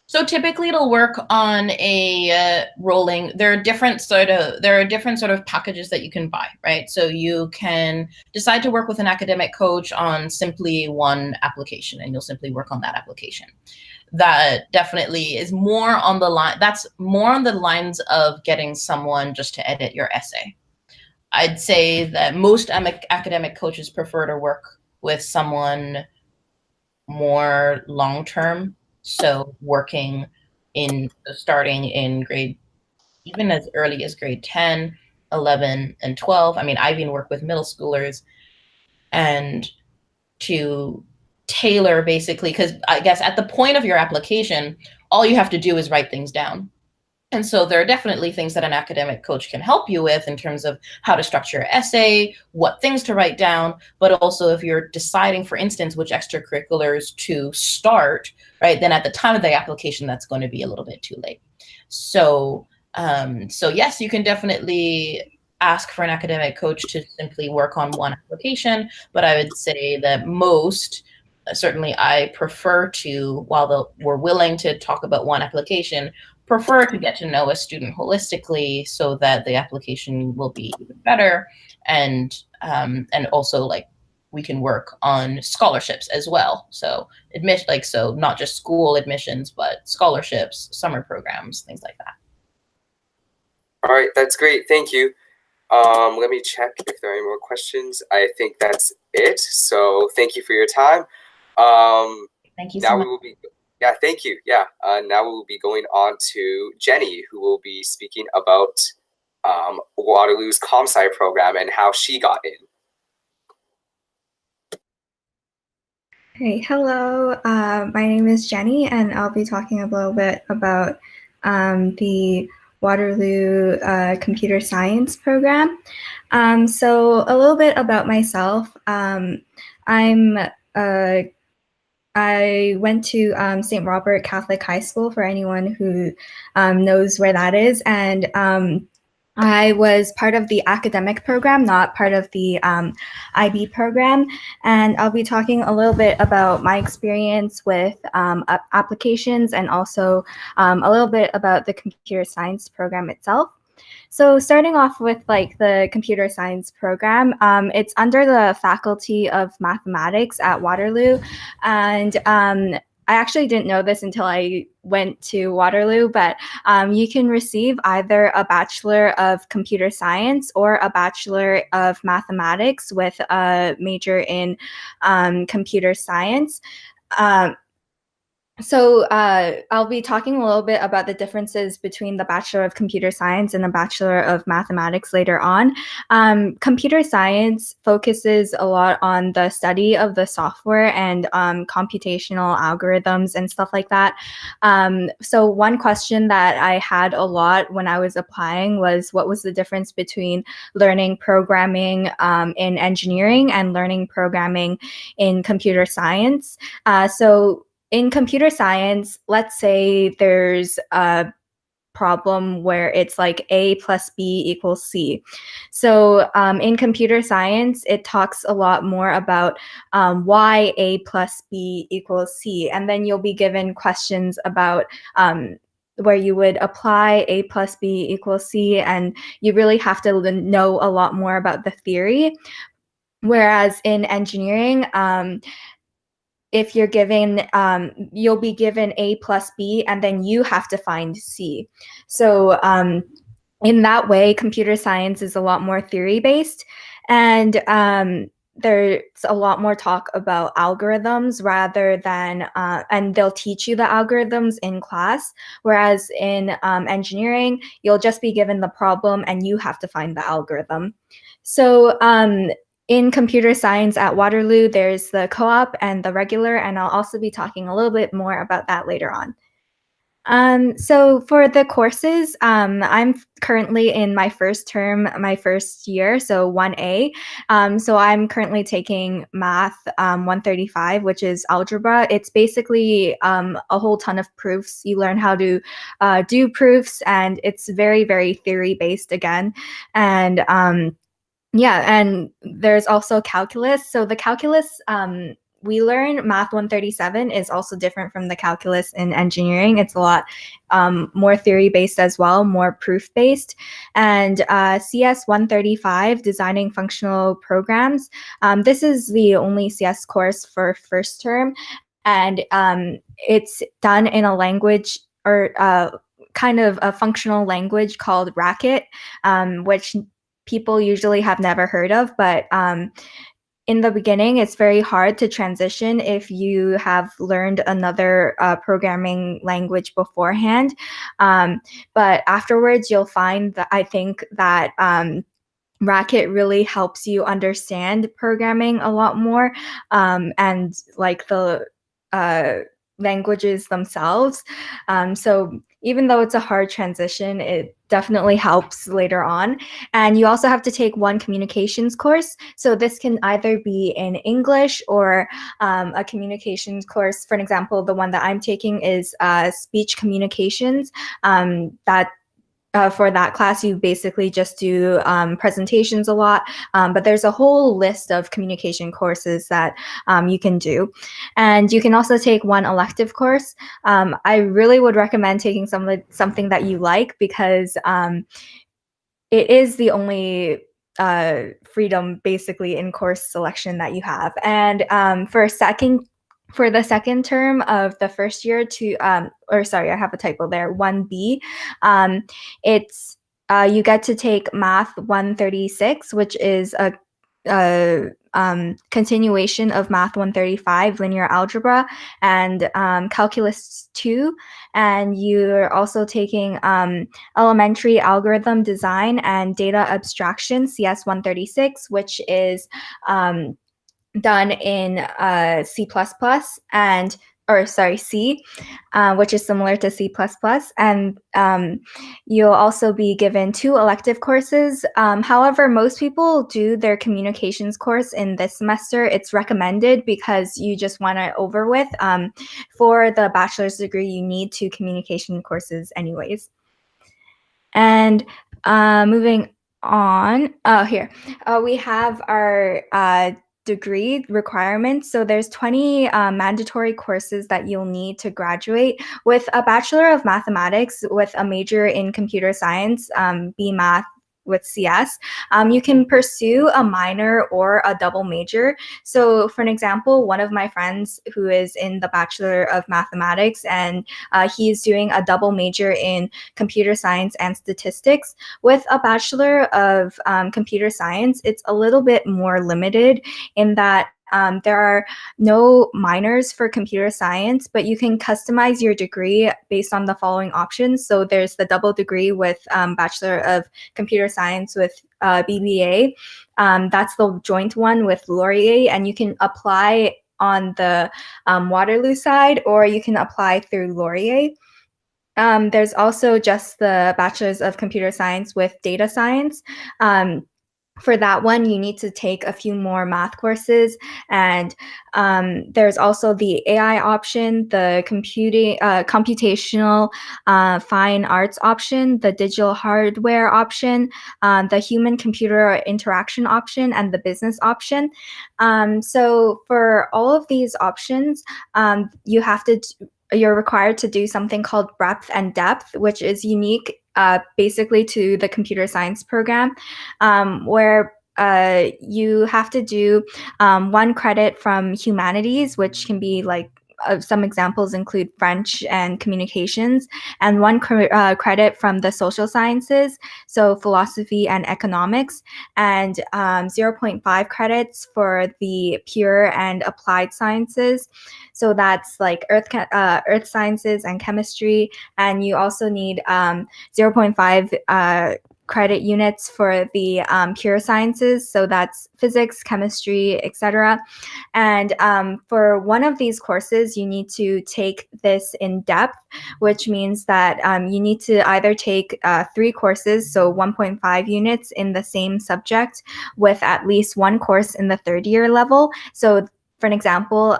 So typically it'll work on a rolling. There are different sort of packages that you can buy, right? So you can decide to work with an academic coach on simply one application, and you'll simply work on that application. That definitely is more on the line. That's more on the lines of getting someone just to edit your essay. I'd say that most academic coaches prefer to work with someone more long-term. So starting in grade, even as early as grade 10, 11, and 12. I mean, I've even worked with middle schoolers, and to tailor basically, because I guess at the point of your application, all you have to do is write things down. And so there are definitely things that an academic coach can help you with in terms of how to structure your essay, what things to write down, but also if you're deciding, for instance, which extracurriculars to start, right, then at the time of the application, that's going to be a little bit too late. So yes, you can definitely ask for an academic coach to simply work on one application, but I would say that certainly I prefer to, while we're willing to talk about one application, prefer to get to know a student holistically so that the application will be even better, and also like we can work on scholarships as well. So so not just school admissions, but scholarships, summer programs, things like that. All right, that's great. Thank you. Let me check if there are any more questions. I think that's it. So thank you for your time. Thank you so much. Yeah, thank you. Yeah, now we will be going on to Jenny, who will be speaking about Waterloo's ComSci program and how she got in. Hey, hello. My name is Jenny, and I'll be talking a little bit about the Waterloo computer science program. So a little bit about myself. I went to St. Robert Catholic High School, for anyone who knows where that is, and I was part of the academic program, not part of the IB program, and I'll be talking a little bit about my experience with applications, and also a little bit about the computer science program itself. So starting off with like the computer science program, it's under the Faculty of Mathematics at Waterloo, and I actually didn't know this until I went to Waterloo, but you can receive either a Bachelor of Computer Science or a Bachelor of Mathematics with a major in computer science. So I'll be talking a little bit about the differences between the Bachelor of Computer Science and the Bachelor of Mathematics later on. Computer science focuses a lot on the study of the software and computational algorithms and stuff like that. So one question that I had a lot when I was applying was, what was the difference between learning programming in engineering and learning programming in computer science? So in computer science, let's say there's a problem where it's like A plus B equals C. So in computer science, it talks a lot more about why A plus B equals C. And then you'll be given questions about where you would apply A plus B equals C, and you really have to know a lot more about the theory. Whereas in engineering, if you're given, you'll be given A plus B, and then you have to find C. So in that way, computer science is a lot more theory-based, and there's a lot more talk about algorithms rather than, and they'll teach you the algorithms in class, whereas in engineering, you'll just be given the problem and you have to find the algorithm. So in computer science at Waterloo, there's the co-op and the regular, and I'll also be talking a little bit more about that later on. So for the courses, I'm currently in my first term, my first year, so 1A. So I'm currently taking Math 135, which is algebra. It's basically a whole ton of proofs. You learn how to do proofs, and it's very, very theory-based again. And yeah, and there's also calculus. So the calculus we learn, Math 137, is also different from the calculus in engineering. It's a lot more theory-based as well, more proof-based. And CS 135, Designing Functional Programs, this is the only CS course for first term. And it's done in a language, or kind of a functional language called Racket, which people usually have never heard of, but in the beginning, it's very hard to transition if you have learned another programming language beforehand. But afterwards, you'll find that I think that Racket really helps you understand programming a lot more, and like the languages themselves. So even though it's a hard transition, it definitely helps later on. And you also have to take one communications course. So this can either be in English or a communications course. For an example, the one that I'm taking is speech communications. For that class, you basically just do presentations a lot, but there's a whole list of communication courses that you can do. And you can also take one elective course. I really would recommend taking something that you like, because it is the only freedom basically in course selection that you have. And for the second term of the first year or sorry, I have a typo there, 1B, it's you get to take Math 136, which is a continuation of Math 135, linear algebra, and Calculus 2. And you're also taking elementary algorithm design and data abstraction, CS 136, which is done in C++ and, or sorry, C, which is similar to C++. And you'll also be given 2 elective courses. However, most people do their communications course in this semester. It's recommended because you just want it over with. For the bachelor's degree, you need 2 communication courses anyways. And moving on, here, we have our degree requirements. So there's 20 mandatory courses that you'll need to graduate. With a Bachelor of Mathematics with a major in computer science, BMath with CS, you can pursue a minor or a double major. So for an example, one of my friends who is in the Bachelor of Mathematics, and he's doing a double major in computer science and statistics. With a Bachelor of Computer Science, it's a little bit more limited in that there are no minors for computer science, but you can customize your degree based on the following options. So there's the double degree with Bachelor of Computer Science with BBA. That's the joint one with Laurier, and you can apply on the Waterloo side, or you can apply through Laurier. There's also just the Bachelor's of Computer Science with Data Science. For that one, you need to take a few more math courses, and there's also the AI option, the computational fine arts option, the digital hardware option, the human-computer interaction option, and the business option. So for all of these options, you have to you're required to do something called breadth and depth, which is unique basically to the computer science program, where you have to do 1 credit from humanities, which can be like some examples include French and communications, and 1 credit from the social sciences, so philosophy and economics, and 0.5 credits for the pure and applied sciences. So that's like earth sciences and chemistry, and you also need 0.5 credit units for the pure sciences, so that's physics, chemistry, etc. And for one of these courses, you need to take this in depth, which means that you need to either take 3 courses, so 1.5 units in the same subject, with at least 1 course in the 3rd year level. So for an example,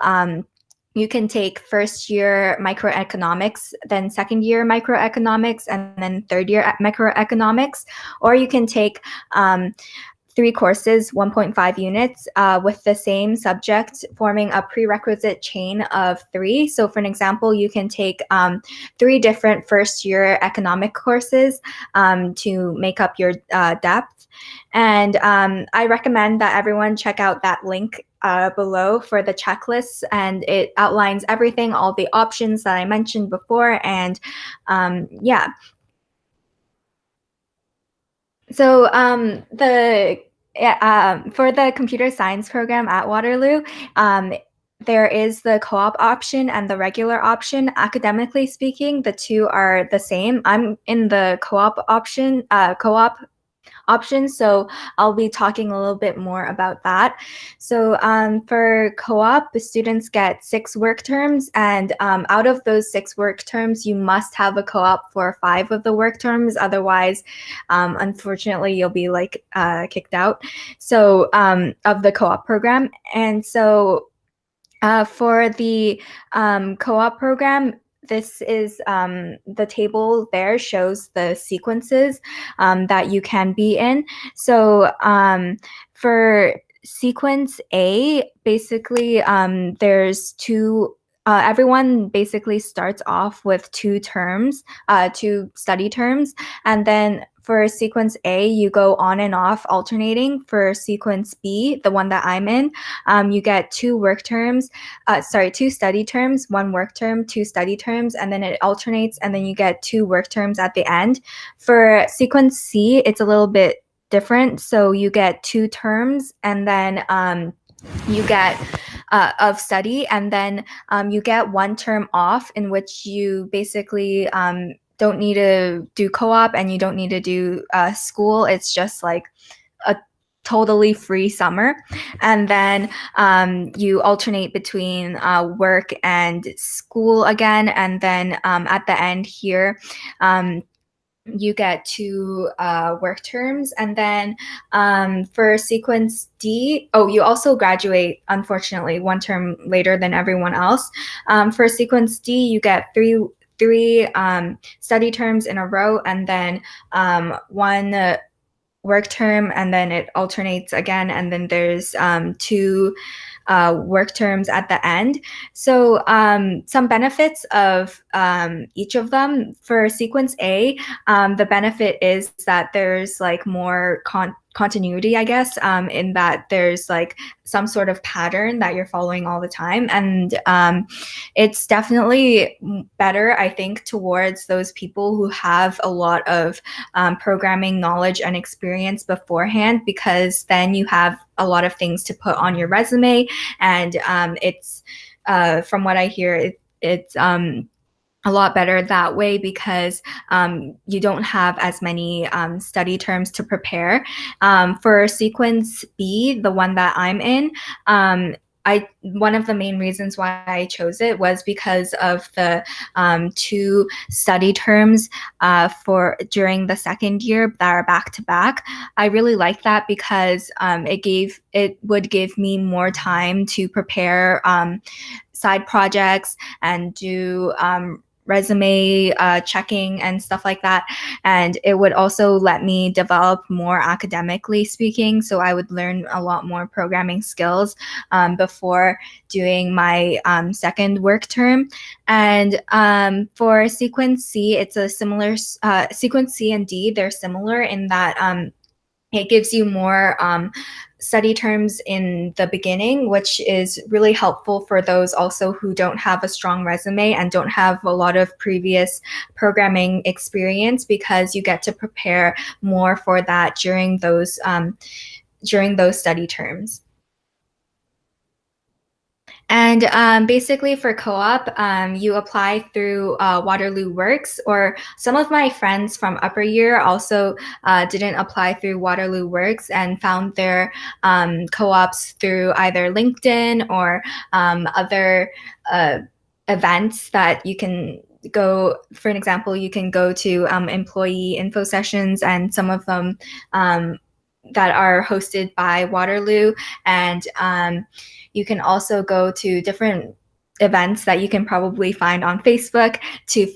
you can take first year microeconomics, then 2nd year microeconomics, and then 3rd year microeconomics, or you can take 3 courses, 1.5 units, with the same subject, forming a prerequisite chain of 3. So for an example, you can take 3 different first year economic courses to make up your depth. And I recommend that everyone check out that link below for the checklists, and it outlines everything, all the options that I mentioned before, and yeah. So for the computer science program at Waterloo, there is the co-op option and the regular option. Academically speaking, the 2 are the same. I'm in the co-op option, so I'll be talking a little bit more about that. So for co-op, the students get 6 work terms, and out of those 6 work terms, you must have a co-op for 5 of the work terms. Otherwise, unfortunately, you'll be like kicked out of the co-op program. And so for the co-op program, this is the table there shows the sequences that you can be in. So for sequence A, basically there's 2, everyone basically starts off with 2 terms, 2 study terms, and then for sequence A, you go on and off alternating. For sequence B, the one that I'm in, you get 2 work terms, 2 study terms, 1 work term, 2 study terms, and then it alternates, and then you get 2 work terms at the end. For sequence C, it's a little bit different. So you get 2 terms, and then you get of study, and then you get 1 term off, in which you basically don't need to do co-op and you don't need to do school. It's just like a totally free summer. And then you alternate between work and school again. And then at the end here, you get 2 work terms. And then for sequence D, you also graduate, unfortunately, 1 term later than everyone else. For sequence D, you get 3 study terms in a row, and then 1 work term, and then it alternates again, and then there's 2 work terms at the end. So some benefits of each of them. For sequence A, the benefit is that there's like more continuity, I guess, in that there's like some sort of pattern that you're following all the time. And it's definitely better, I think, towards those people who have a lot of programming knowledge and experience beforehand, because then you have a lot of things to put on your resume. And it's, from what I hear, it's a lot better that way, because you don't have as many study terms to prepare. For sequence B, the one that I'm in, one of the main reasons why I chose it was because of the 2 study terms for during the 2nd year that are back to back. I really like that because it would give me more time to prepare side projects and do resume checking and stuff like that. And it would also let me develop more academically speaking. So I would learn a lot more programming skills before doing my second work term. And for Sequence C, it's a similar, Sequence C and D, they're similar in that it gives you more study terms in the beginning, which is really helpful for those also who don't have a strong resume and don't have a lot of previous programming experience, because you get to prepare more for that during those study terms. And basically for co-op, you apply through Waterloo Works, or some of my friends from upper year also didn't apply through Waterloo Works and found their co-ops through either LinkedIn or other events that you can go. For an example, you can go to employee info sessions, and some of them that are hosted by Waterloo, and you can also go to different events that you can probably find on Facebook to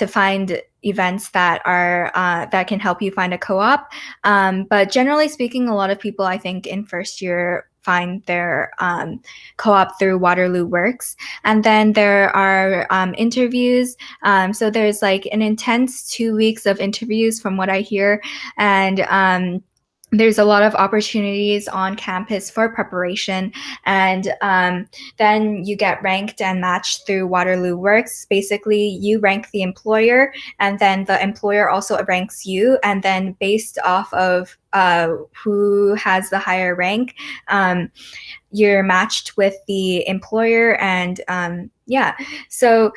find events that are that can help you find a co-op. But generally speaking, a lot of people, I think, in first year find their co-op through Waterloo Works. And then there are interviews. So there's like an intense 2 weeks of interviews from what I hear. And there's a lot of opportunities on campus for preparation, and then you get ranked and matched through Waterloo Works. Basically, you rank the employer, and then the employer also ranks you, and then based off of who has the higher rank, you're matched with the employer. And so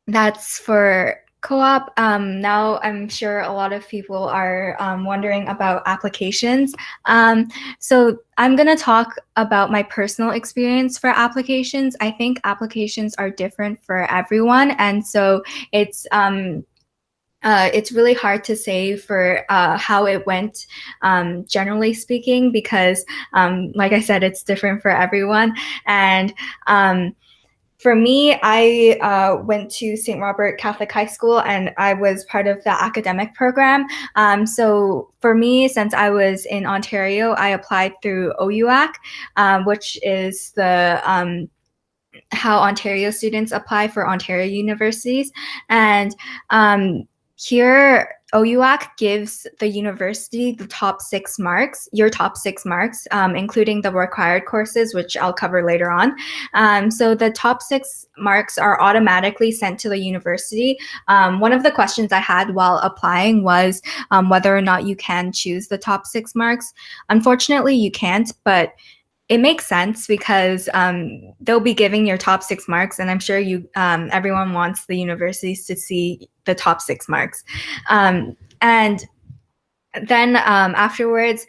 that's for co-op. Now I'm sure a lot of people are wondering about applications. So I'm going to talk about my personal experience for applications. I think applications are different for everyone, and so it's really hard to say for how it went, generally speaking, because like I said, it's different for everyone. And for me, I went to St. Robert Catholic High School, and I was part of the academic program. So for me, since I was in Ontario, I applied through OUAC, which is the how Ontario students apply for Ontario universities. And here, OUAC gives the university the top 6 marks, your top 6 marks, including the required courses, which I'll cover later on. So the top 6 marks are automatically sent to the university. One of the questions I had while applying was whether or not you can choose the top 6 marks. Unfortunately, you can't, but it makes sense because they'll be giving your top 6 marks, and I'm sure everyone wants the universities to see the top 6 marks. And then afterwards,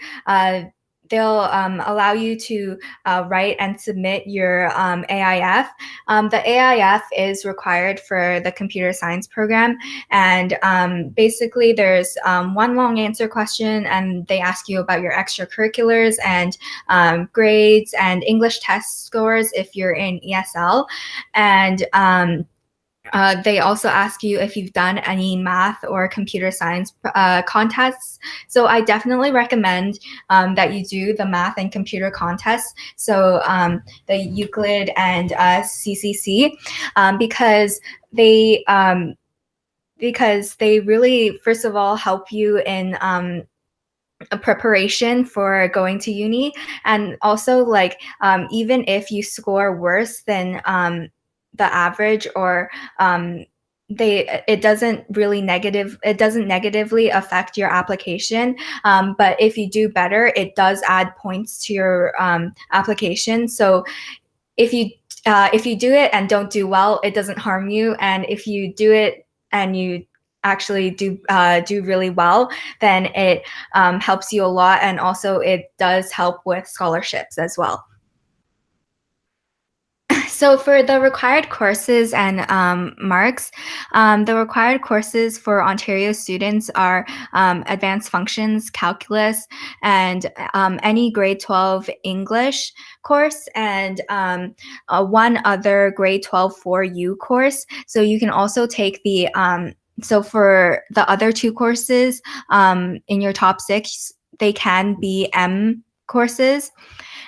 they'll allow you to write and submit your AIF. The AIF is required for the computer science program, and basically there's one long answer question, and they ask you about your extracurriculars and grades and English test scores if you're in ESL. And they also ask you if you've done any math or computer science contests. So I definitely recommend that you do the math and computer contests. So the Euclid and CCC, because they really, first of all, help you in a preparation for going to uni. And also, like, even if you score worse than the average, or it doesn't negatively affect your application, but if you do better, it does add points to your application. So if you do it and don't do well, it doesn't harm you, and if you do it and you actually do really well, then it helps you a lot, and also it does help with scholarships as well. So for the required courses and marks, the required courses for Ontario students are advanced functions, calculus, and any grade 12 English course, and one other grade 12 4U course. So you can also take the, so for the other two courses in your top 6, they can be M courses.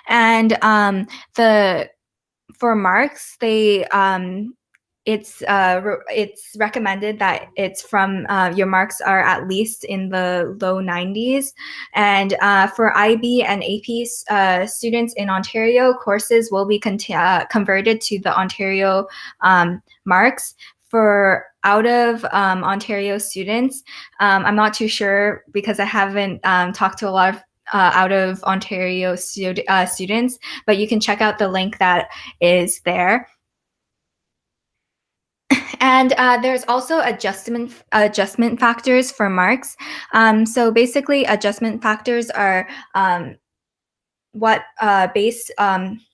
And the for marks, it's recommended that it's from your marks are at least in the low 90s. And for IB and AP students in Ontario, courses will be converted to the Ontario marks. For out of Ontario students, I'm not too sure because I haven't talked to a lot of out of Ontario students, but you can check out the link that is there. And there's also adjustment factors for marks. So basically, adjustment factors are what based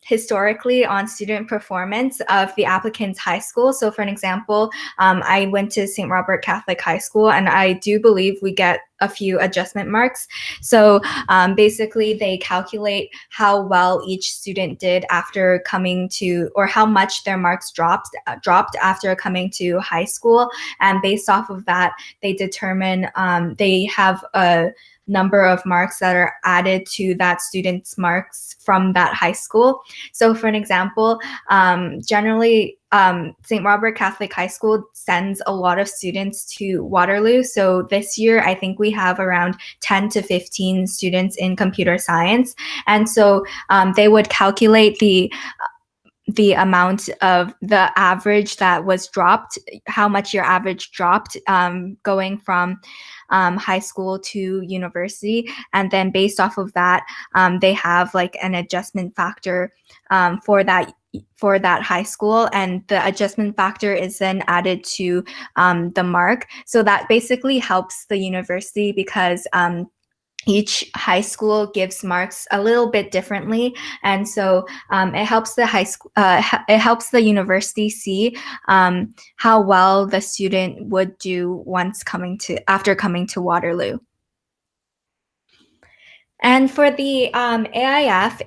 historically on student performance of the applicant's high school. So for an example, I went to St. Robert Catholic High School, and I do believe we get a few adjustment marks. So basically they calculate how well each student did after coming to, or how much their marks dropped after coming to high school. And based off of that, they determine, they have a number of marks that are added to that student's marks from that high school. So for an example, generally St. Robert Catholic High School sends a lot of students to Waterloo. So this year, I think we have around 10 to 15 students in computer science. And so they would calculate the amount of the average that was dropped, how much your average dropped going from high school to university. And then based off of that, they have like an adjustment factor for that high school, and the adjustment factor is then added to the mark. So that basically helps the university because each high school gives marks a little bit differently, and so it helps the high school, it helps the university see how well the student would do after coming to Waterloo. And for the AIF,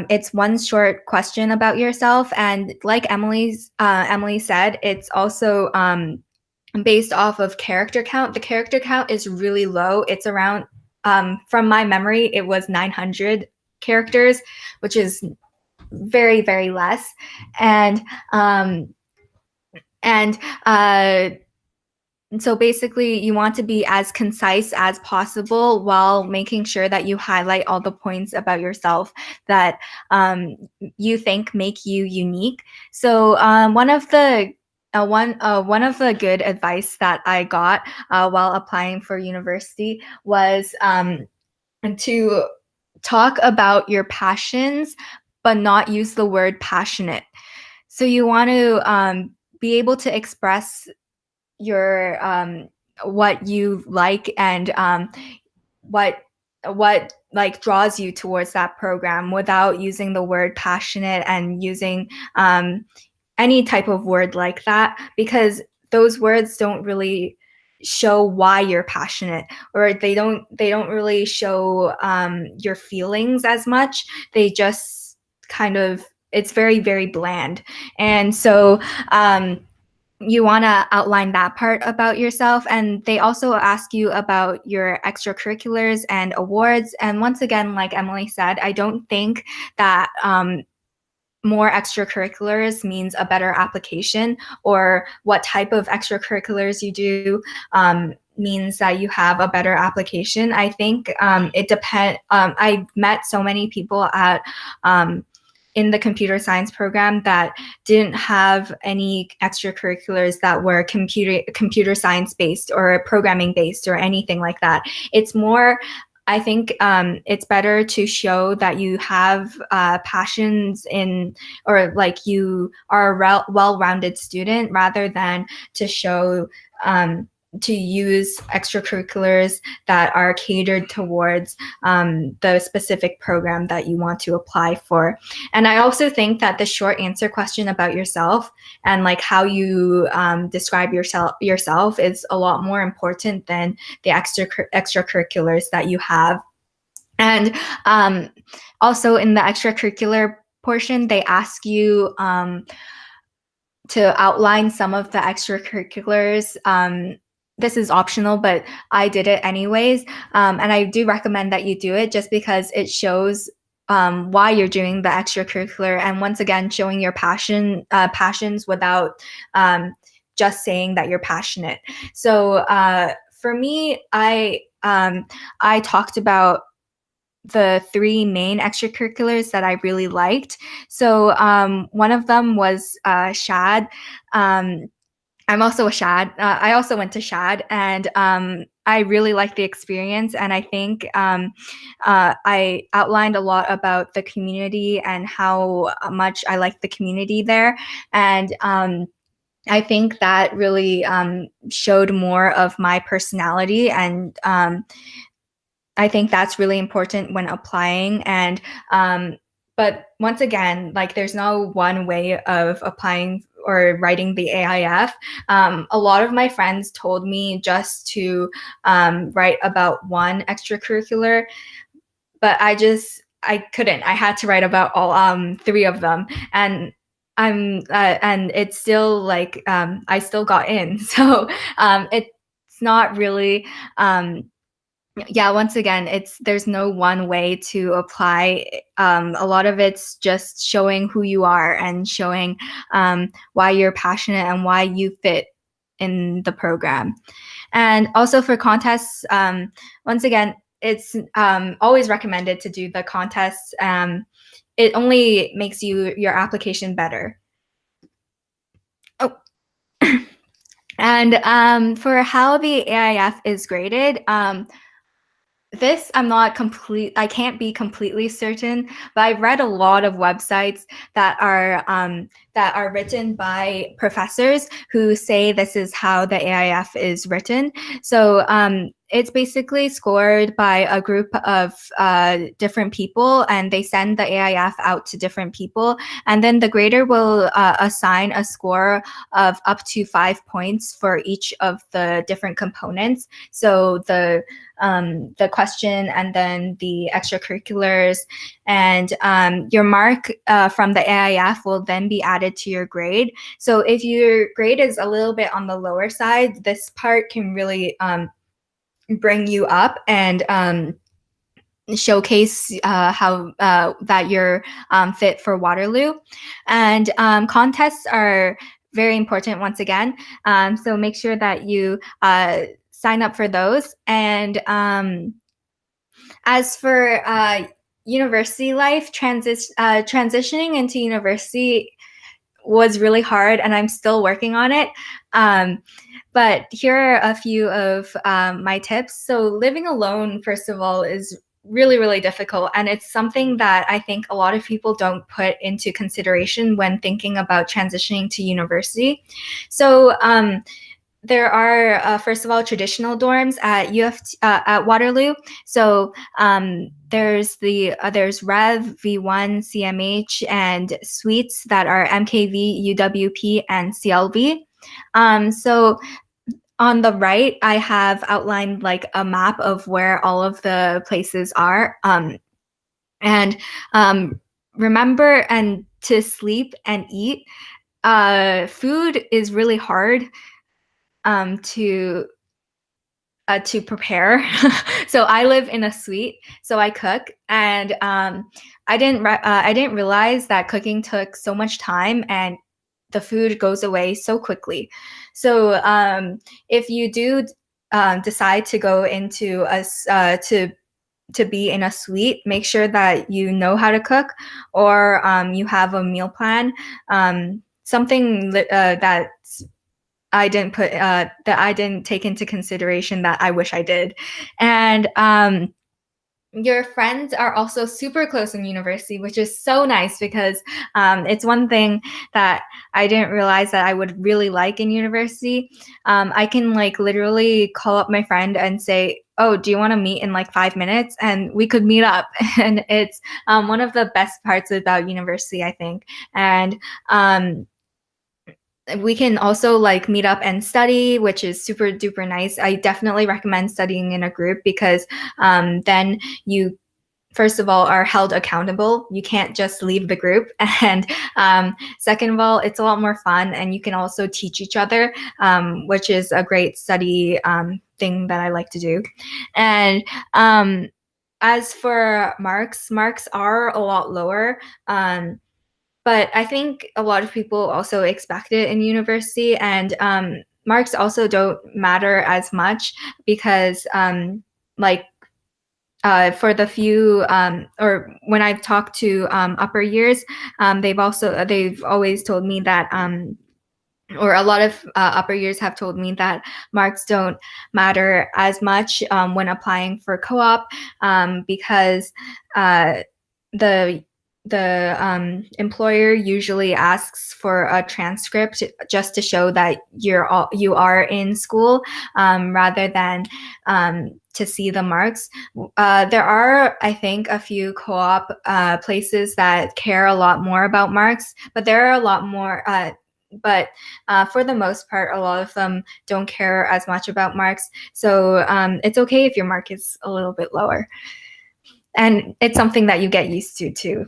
it's one short question about yourself, and like Emily said, it's also based off of character count. The character count is really low. It's around, from my memory, it was 900 characters, which is very, very less. And so basically, you want to be as concise as possible while making sure that you highlight all the points about yourself that you think make you unique. So one of the good advice that I got while applying for university was to talk about your passions, but not use the word passionate. So you want to be able to express your what you like and what like draws you towards that program without using the word passionate and using any type of word like that, because those words don't really show why you're passionate, or they don't really show your feelings as much. They just kind of, it's very, very bland. And so you want to outline that part about yourself. And they also ask you about your extracurriculars and awards. And once again, like Emily said, I don't think that more extracurriculars means a better application, or what type of extracurriculars you do means that you have a better application. I think it depends. I met so many people at in the computer science program that didn't have any extracurriculars that were computer science based or programming based or anything like that. It's more, I think it's better to show that you have passions in, or like you are a well-rounded student, rather than to show to use extracurriculars that are catered towards the specific program that you want to apply for. And I also think that the short answer question about yourself and like how you describe yourself is a lot more important than the extracurriculars that you have. And also in the extracurricular portion, they ask you to outline some of the extracurriculars. This is optional, but I did it anyways. And I do recommend that you do it just because it shows why you're doing the extracurricular, and once again, showing your passions without just saying that you're passionate. So for me, I talked about the 3 main extracurriculars that I really liked. So one of them was SHAD. I'm also a SHAD. I also went to SHAD, and I really liked the experience. And I think I outlined a lot about the community and how much I liked the community there. And I think that really showed more of my personality, and I think that's really important when applying. And but once again, like there's no one way of applying or writing the AIF. A lot of my friends told me just to write about one extracurricular, but I couldn't. I had to write about all 3 of them, and and it's still like I still got in. So it's not really. Yeah, once again, there's no one way to apply. A lot of it's just showing who you are and showing why you're passionate and why you fit in the program. And also for contests, once again, it's always recommended to do the contests. It only makes your application better. Oh. And for how the AIF is graded, this I can't be completely certain, but I've read a lot of websites that are written by professors who say this is how the AIF is written. So it's basically scored by a group of different people, and they send the AIF out to different people, and then the grader will assign a score of up to 5 points for each of the different components. So the question, and then the extracurriculars, and your mark from the AIF will then be added to your grade. So if your grade is a little bit on the lower side, this part can really bring you up and showcase how that you're fit for Waterloo. And contests are very important once again. So make sure that you sign up for those. And as for university life, transitioning into university was really hard, and I'm still working on it. But here are a few of my tips. So living alone, first of all, is really, really difficult. And it's something that I think a lot of people don't put into consideration when thinking about transitioning to university. So there are, first of all, traditional dorms at UofT, at Waterloo. So there's Rev, V1, CMH, and suites that are MKV, UWP, and CLV. So on the right, I have outlined like a map of where all of the places are. And remember and to sleep and eat. Food is really hard to prepare. So I live in a suite, so I cook, and I didn't realize that cooking took so much time, and the food goes away so quickly. So if you do decide to go into to be in a suite, make sure that you know how to cook, or you have a meal plan. Something that I didn't take into consideration that I wish I did. And your friends are also super close in university, which is so nice because it's one thing that I didn't realize that I would really like in university. I can like literally call up my friend and say, oh, do you want to meet in like 5 minutes? And we could meet up. And it's one of the best parts about university, I think. And we can also like meet up and study, which is super duper nice. I definitely recommend studying in a group because then you first of all are held accountable. You can't just leave the group. And second of all, it's a lot more fun and you can also teach each other, which is a great study thing that I like to do. And as for marks are a lot lower. But I think a lot of people also expect it in university, and marks also don't matter as much because like for the few or when I've talked to upper years, they've always told me that or a lot of upper years have told me that marks don't matter as much when applying for co-op because the employer usually asks for a transcript just to show that you are in school rather than to see the marks. There are, I think, a few co-op places that care a lot more about marks, but there are a lot more. But for the most part, a lot of them don't care as much about marks. So it's okay if your mark is a little bit lower. And it's something that you get used to too.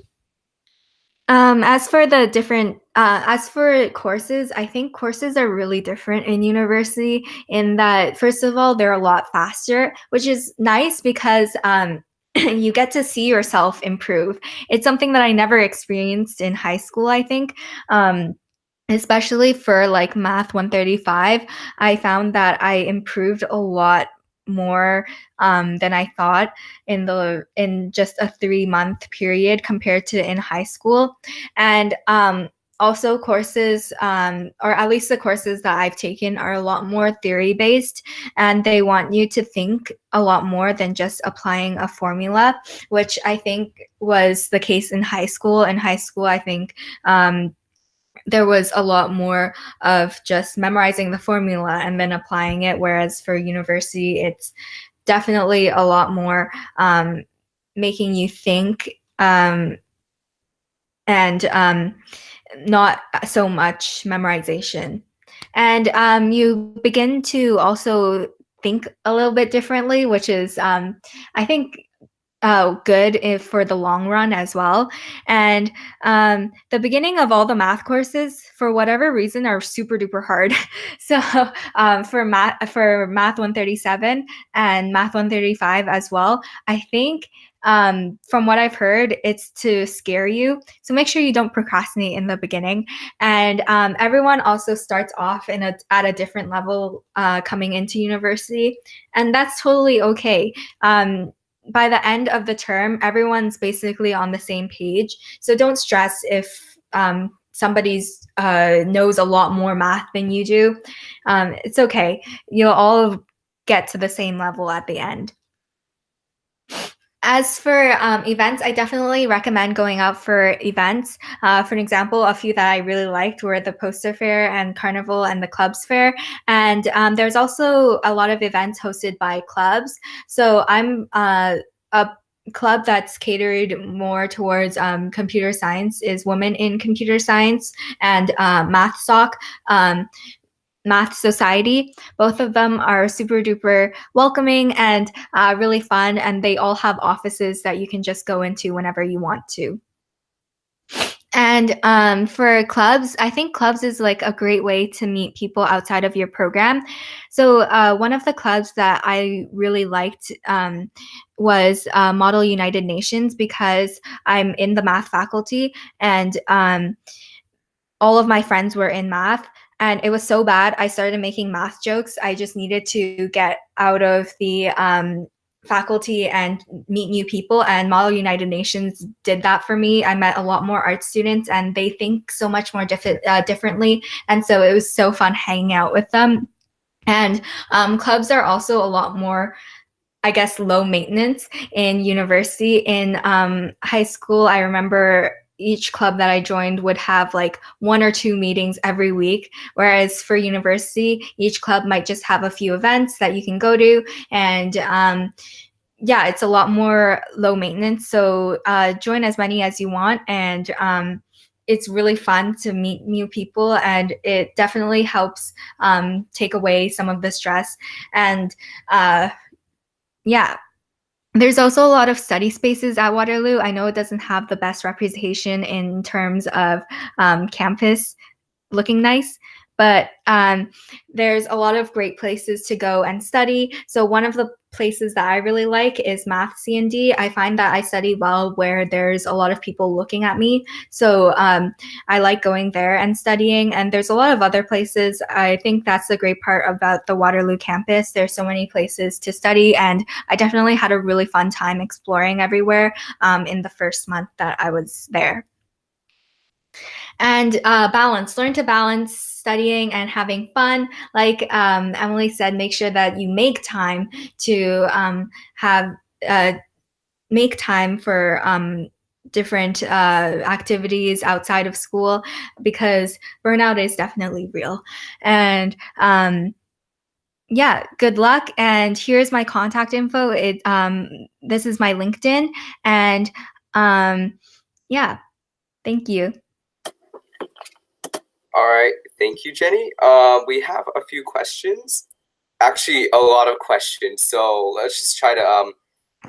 As for courses, I think courses are really different in university in that, first of all, they're a lot faster, which is nice because you get to see yourself improve. It's something that I never experienced in high school, I think. Especially for like Math 135, I found that I improved a lot more than I thought in just a 3-month period compared to in high school. And also courses, or at least the courses that I've taken, are a lot more theory-based, and they want you to think a lot more than just applying a formula, which I think was the case in high school. In high school, I think there was a lot more of just memorizing the formula and then applying it, whereas for university, it's definitely a lot more making you think and not so much memorization. And you begin to also think a little bit differently, which is, I think, good for the long run as well. And the beginning of all the math courses, for whatever reason, are super duper hard. So for math 137 and Math 135 as well, I think from what I've heard, it's to scare you. So make sure you don't procrastinate in the beginning. And everyone also starts off at a different level coming into university, and that's totally okay. By the end of the term, everyone's basically on the same page. So don't stress if somebody's knows a lot more math than you do. It's okay. You'll all get to the same level at the end. As for events, I definitely recommend going out for events. For an example, a few that I really liked were the Poster Fair and Carnival and the Clubs Fair. And there's also a lot of events hosted by clubs. So I'm a club that's catered more towards computer science is Women in Computer Science and Math Soc. Math Society. Both of them are super duper welcoming and really fun, and they all have offices that you can just go into whenever you want to. And for clubs, I think clubs is like a great way to meet people outside of your program. So one of the clubs that I really liked was Model United Nations, because I'm in the math faculty, and all of my friends were in math. And it was so bad, I started making math jokes. I just needed to get out of the faculty and meet new people, and Model United Nations did that for me. I met a lot more art students, and they think so much more differently. And so it was so fun hanging out with them. And clubs are also a lot more I guess, low maintenance in university. In high school, I remember each club that I joined would have like 1 or 2 meetings every week, whereas for university, each club might just have a few events that you can go to, and yeah, it's a lot more low maintenance. So join as many as you want, and it's really fun to meet new people, and it definitely helps take away some of the stress. And yeah, there's also a lot of study spaces at Waterloo. I know it doesn't have the best representation in terms of campus looking nice, but there's a lot of great places to go and study. So one of the places that I really like is Math C&D. I find that I study well where there's a lot of people looking at me. So I like going there and studying. And there's a lot of other places. I think that's the great part about the Waterloo campus. There's so many places to study, and I definitely had a really fun time exploring everywhere in the first month that I was there. And learn to balance studying and having fun. Like Emily said, make sure that you make time to make time for different activities outside of school, because burnout is definitely real. And yeah, good luck. And here's my contact info. This is my LinkedIn, and yeah, thank you. All right, thank you, Jenny. We have a few questions, actually a lot of questions. So let's just try to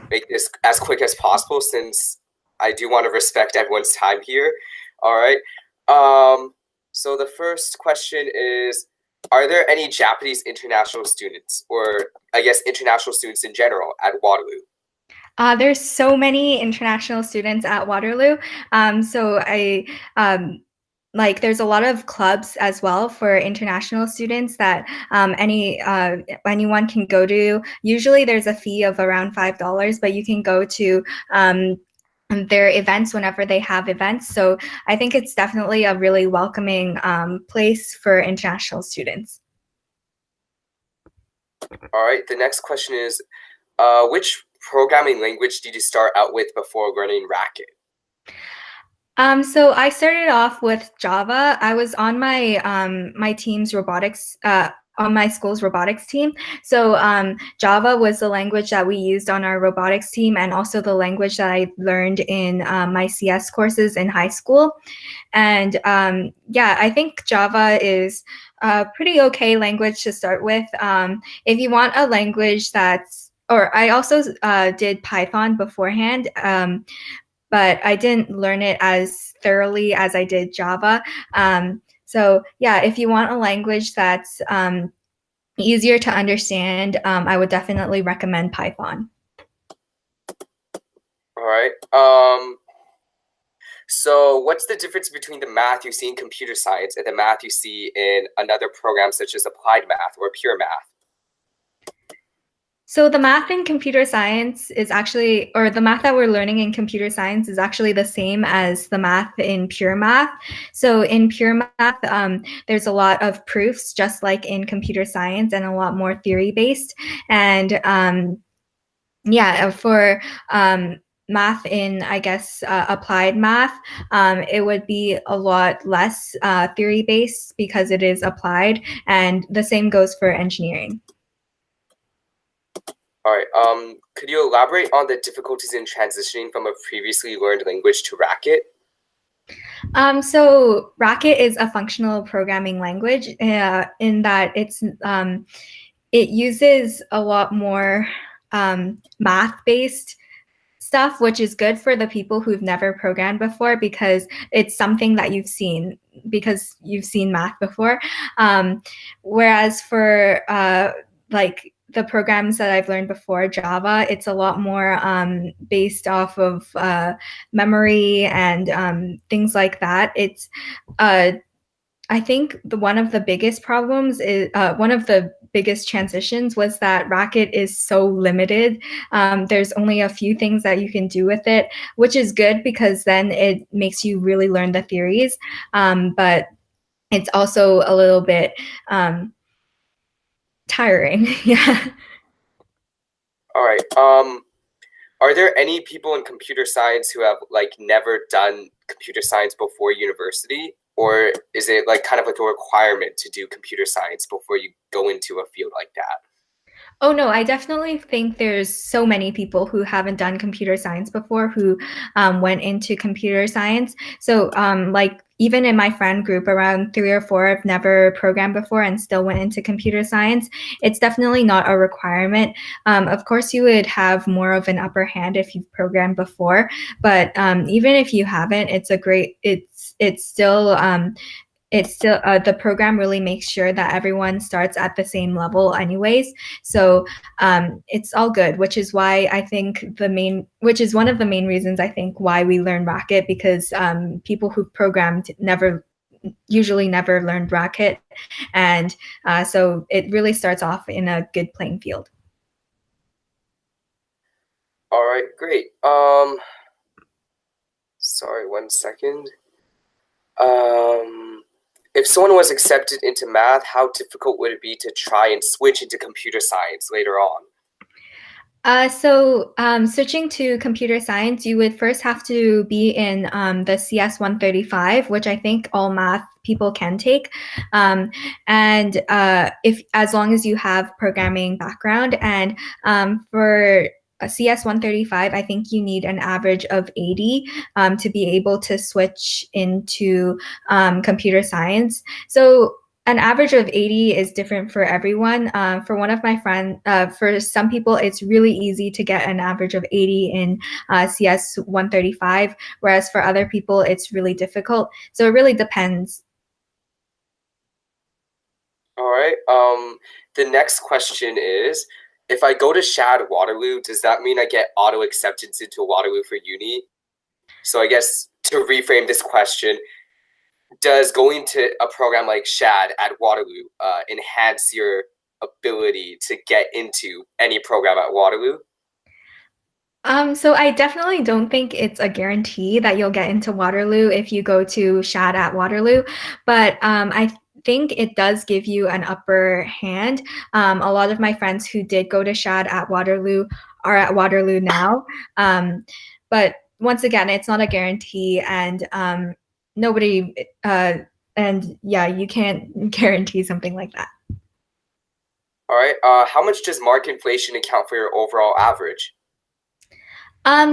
make this as quick as possible, since I do want to respect everyone's time here. All right. So the first question is, are there any Japanese international students, or I guess international students in general, at Waterloo? There's so many international students at Waterloo. So there's a lot of clubs as well for international students that anyone can go to. Usually there's a fee of around $5, but you can go to their events whenever they have events. So I think it's definitely a really welcoming place for international students. All right, the next question is, which programming language did you start out with before learning Racket? So I started off with Java. I was on my team's robotics, on my school's robotics team. So Java was the language that we used on our robotics team, and also the language that I learned in my CS courses in high school. And yeah, I think Java is a pretty okay language to start with. If you want a language or I also did Python beforehand, but I didn't learn it as thoroughly as I did Java. So yeah, if you want a language that's easier to understand, I would definitely recommend Python. All right. So what's the difference between the math you see in computer science and the math you see in another program such as applied math or pure math? So the math in computer science is actually, or the math that we're learning in computer science is actually the same as the math in pure math. So in pure math, there's a lot of proofs, just like in computer science, and a lot more theory-based. And yeah, for math in, I guess, applied math, it would be a lot less theory-based because it is applied, and the same goes for engineering. All right. Could you elaborate on the difficulties in transitioning from a previously learned language to Racket? So Racket is a functional programming language in that it uses a lot more math-based stuff, which is good for the people who've never programmed before, because it's something that you've seen math before. Whereas for like the programs that I've learned before, Java, it's a lot more based off of memory and things like that. It's I think one of the biggest problems is one of the biggest transitions was that Racket is so limited. There's only a few things that you can do with it, which is good because then it makes you really learn the theories. But it's also a little bit tiring. Yeah. All right. Are there any people in computer science who have like never done computer science before university, or is it like kind of like a requirement to do computer science before you go into a field like that? Oh no, I definitely think there's so many people who haven't done computer science before who went into computer science. So like even in my friend group, around 3 or 4 have never programmed before and still went into computer science. It's definitely not a requirement. Of course, you would have more of an upper hand if you've programmed before, but even if you haven't, it's still the program really makes sure that everyone starts at the same level anyways. So it's all good, which is why I think which is one of the main reasons I think why we learn Racket, because people who programmed usually never learned Racket. And so it really starts off in a good playing field. All right, great. Sorry, 1 second. If someone was accepted into math, how difficult would it be to try and switch into computer science later on? Switching to computer science, you would first have to be in the CS 135, which I think all math people can take. And if as long as you have programming background, and for a CS 135, I think you need an average of 80 to be able to switch into computer science. So an average of 80 is different for everyone. For one of my friends, for some people, it's really easy to get an average of 80 in CS 135, whereas for other people, it's really difficult. So it really depends. All right. The next question is, if I go to SHAD Waterloo, does that mean I get auto acceptance into Waterloo for uni? So I guess to reframe this question, does going to a program like SHAD at Waterloo enhance your ability to get into any program at Waterloo? So I definitely don't think it's a guarantee that you'll get into Waterloo if you go to SHAD at Waterloo, but I think it does give you an upper hand. A lot of my friends who did go to SHAD at Waterloo are at Waterloo now, but once again, it's not a guarantee, and nobody, and yeah, you can't guarantee something like that. All right. How much does mark inflation account for your overall average?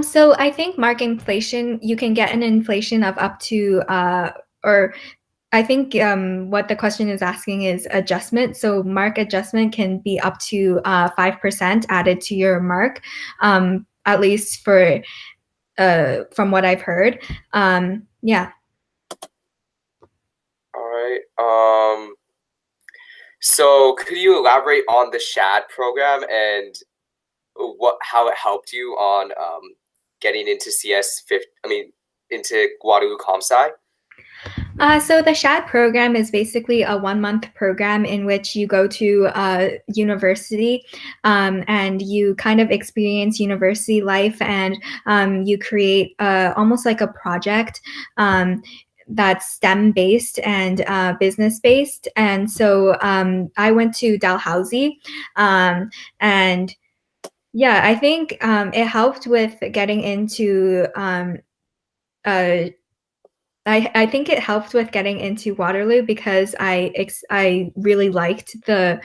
So I think mark inflation, you can get an inflation of up to, or I think what the question is asking is adjustment. So mark adjustment can be up to 5% added to your mark, at least for from what I've heard. Yeah. All right. So could you elaborate on the SHAD program and how it helped you on getting into into Waterloo Comp Sci? So the SHAD program is basically a 1-month program in which you go to university and you kind of experience university life, and you create almost like a project that's STEM based and business based. And so I went to Dalhousie, and yeah, I think it helped with getting into I think it helped with getting into Waterloo because I really liked the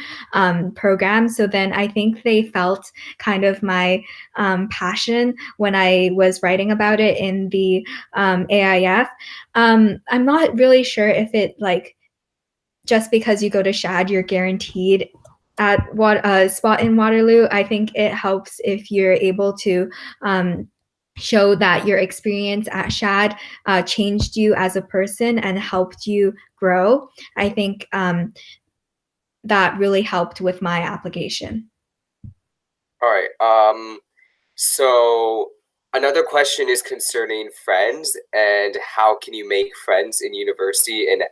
program. So then I think they felt kind of my passion when I was writing about it in the AIF. I'm not really sure if it like just because you go to SHAD you're guaranteed at what spot in Waterloo. I think it helps if you're able to show that your experience at SHAD changed you as a person and helped you grow. I think that really helped with my application. All right. So another question is concerning friends and how can you make friends in university, and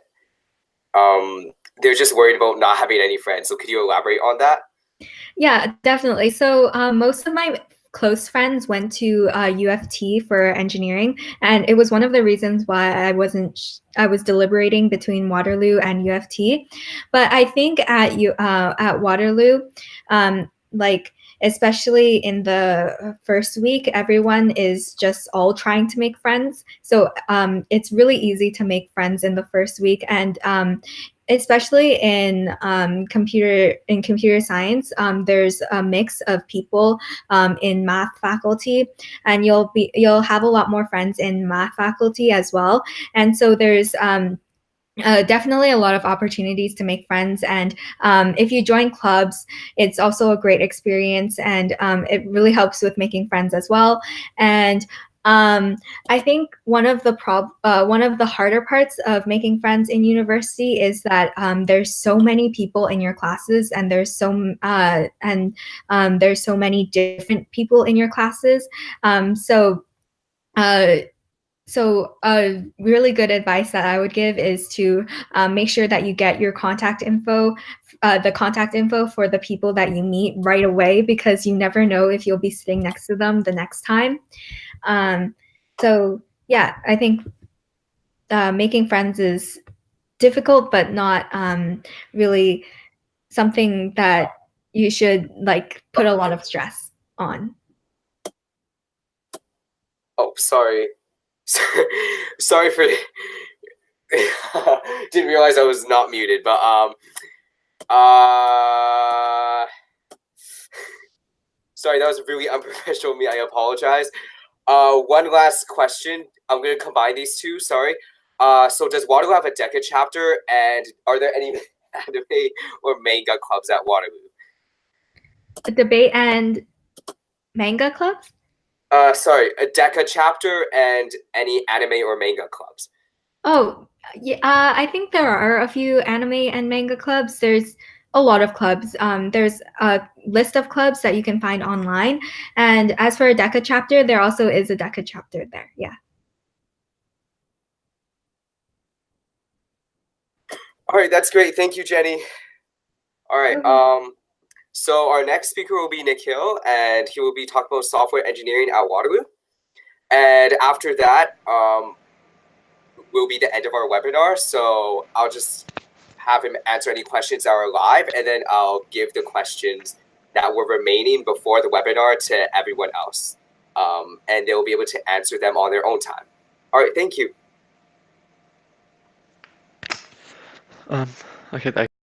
they're just worried about not having any friends. So could you elaborate on that? Yeah, definitely. So most of my close friends went to UofT for engineering, and it was one of the reasons why I was deliberating between Waterloo and UofT. But I think at Waterloo, like especially in the first week, everyone is just all trying to make friends. So it's really easy to make friends in the first week. And especially in computer science, there's a mix of people in math faculty, and you'll have a lot more friends in math faculty as well. And so there's definitely a lot of opportunities to make friends. And if you join clubs, it's also a great experience, and it really helps with making friends as well. And I think one of the harder parts of making friends in university is that there's so many people in your classes, and there's so many different people in your classes. So a really good advice that I would give is to make sure that you get your contact info, the contact info for the people that you meet right away, because you never know if you'll be sitting next to them the next time. So yeah, I think making friends is difficult, but not really something that you should put a lot of stress on. Oh, sorry. Sorry for didn't realize I was not muted, but sorry, that was really unprofessional of me. I apologize. One last question. I'm gonna combine these two. Sorry. So does Waterloo have a Deca chapter, and are there any anime or manga clubs at Waterloo? A debate and manga clubs? Sorry, a Deca chapter and any anime or manga clubs. Oh, yeah, I think there are a few anime and manga clubs. There's a lot of clubs. There's a list of clubs that you can find online. And as for a Deca chapter, there also is a Deca chapter there. Yeah. All right, that's great. Thank you, Jenny. All right. Okay. So our next speaker will be Nikhil, and he will be talking about software engineering at Waterloo. And after that, will be the end of our webinar. So I'll just have him answer any questions that are live, and then I'll give the questions that were remaining before the webinar to everyone else. And they'll be able to answer them on their own time. All right, thank you. Okay,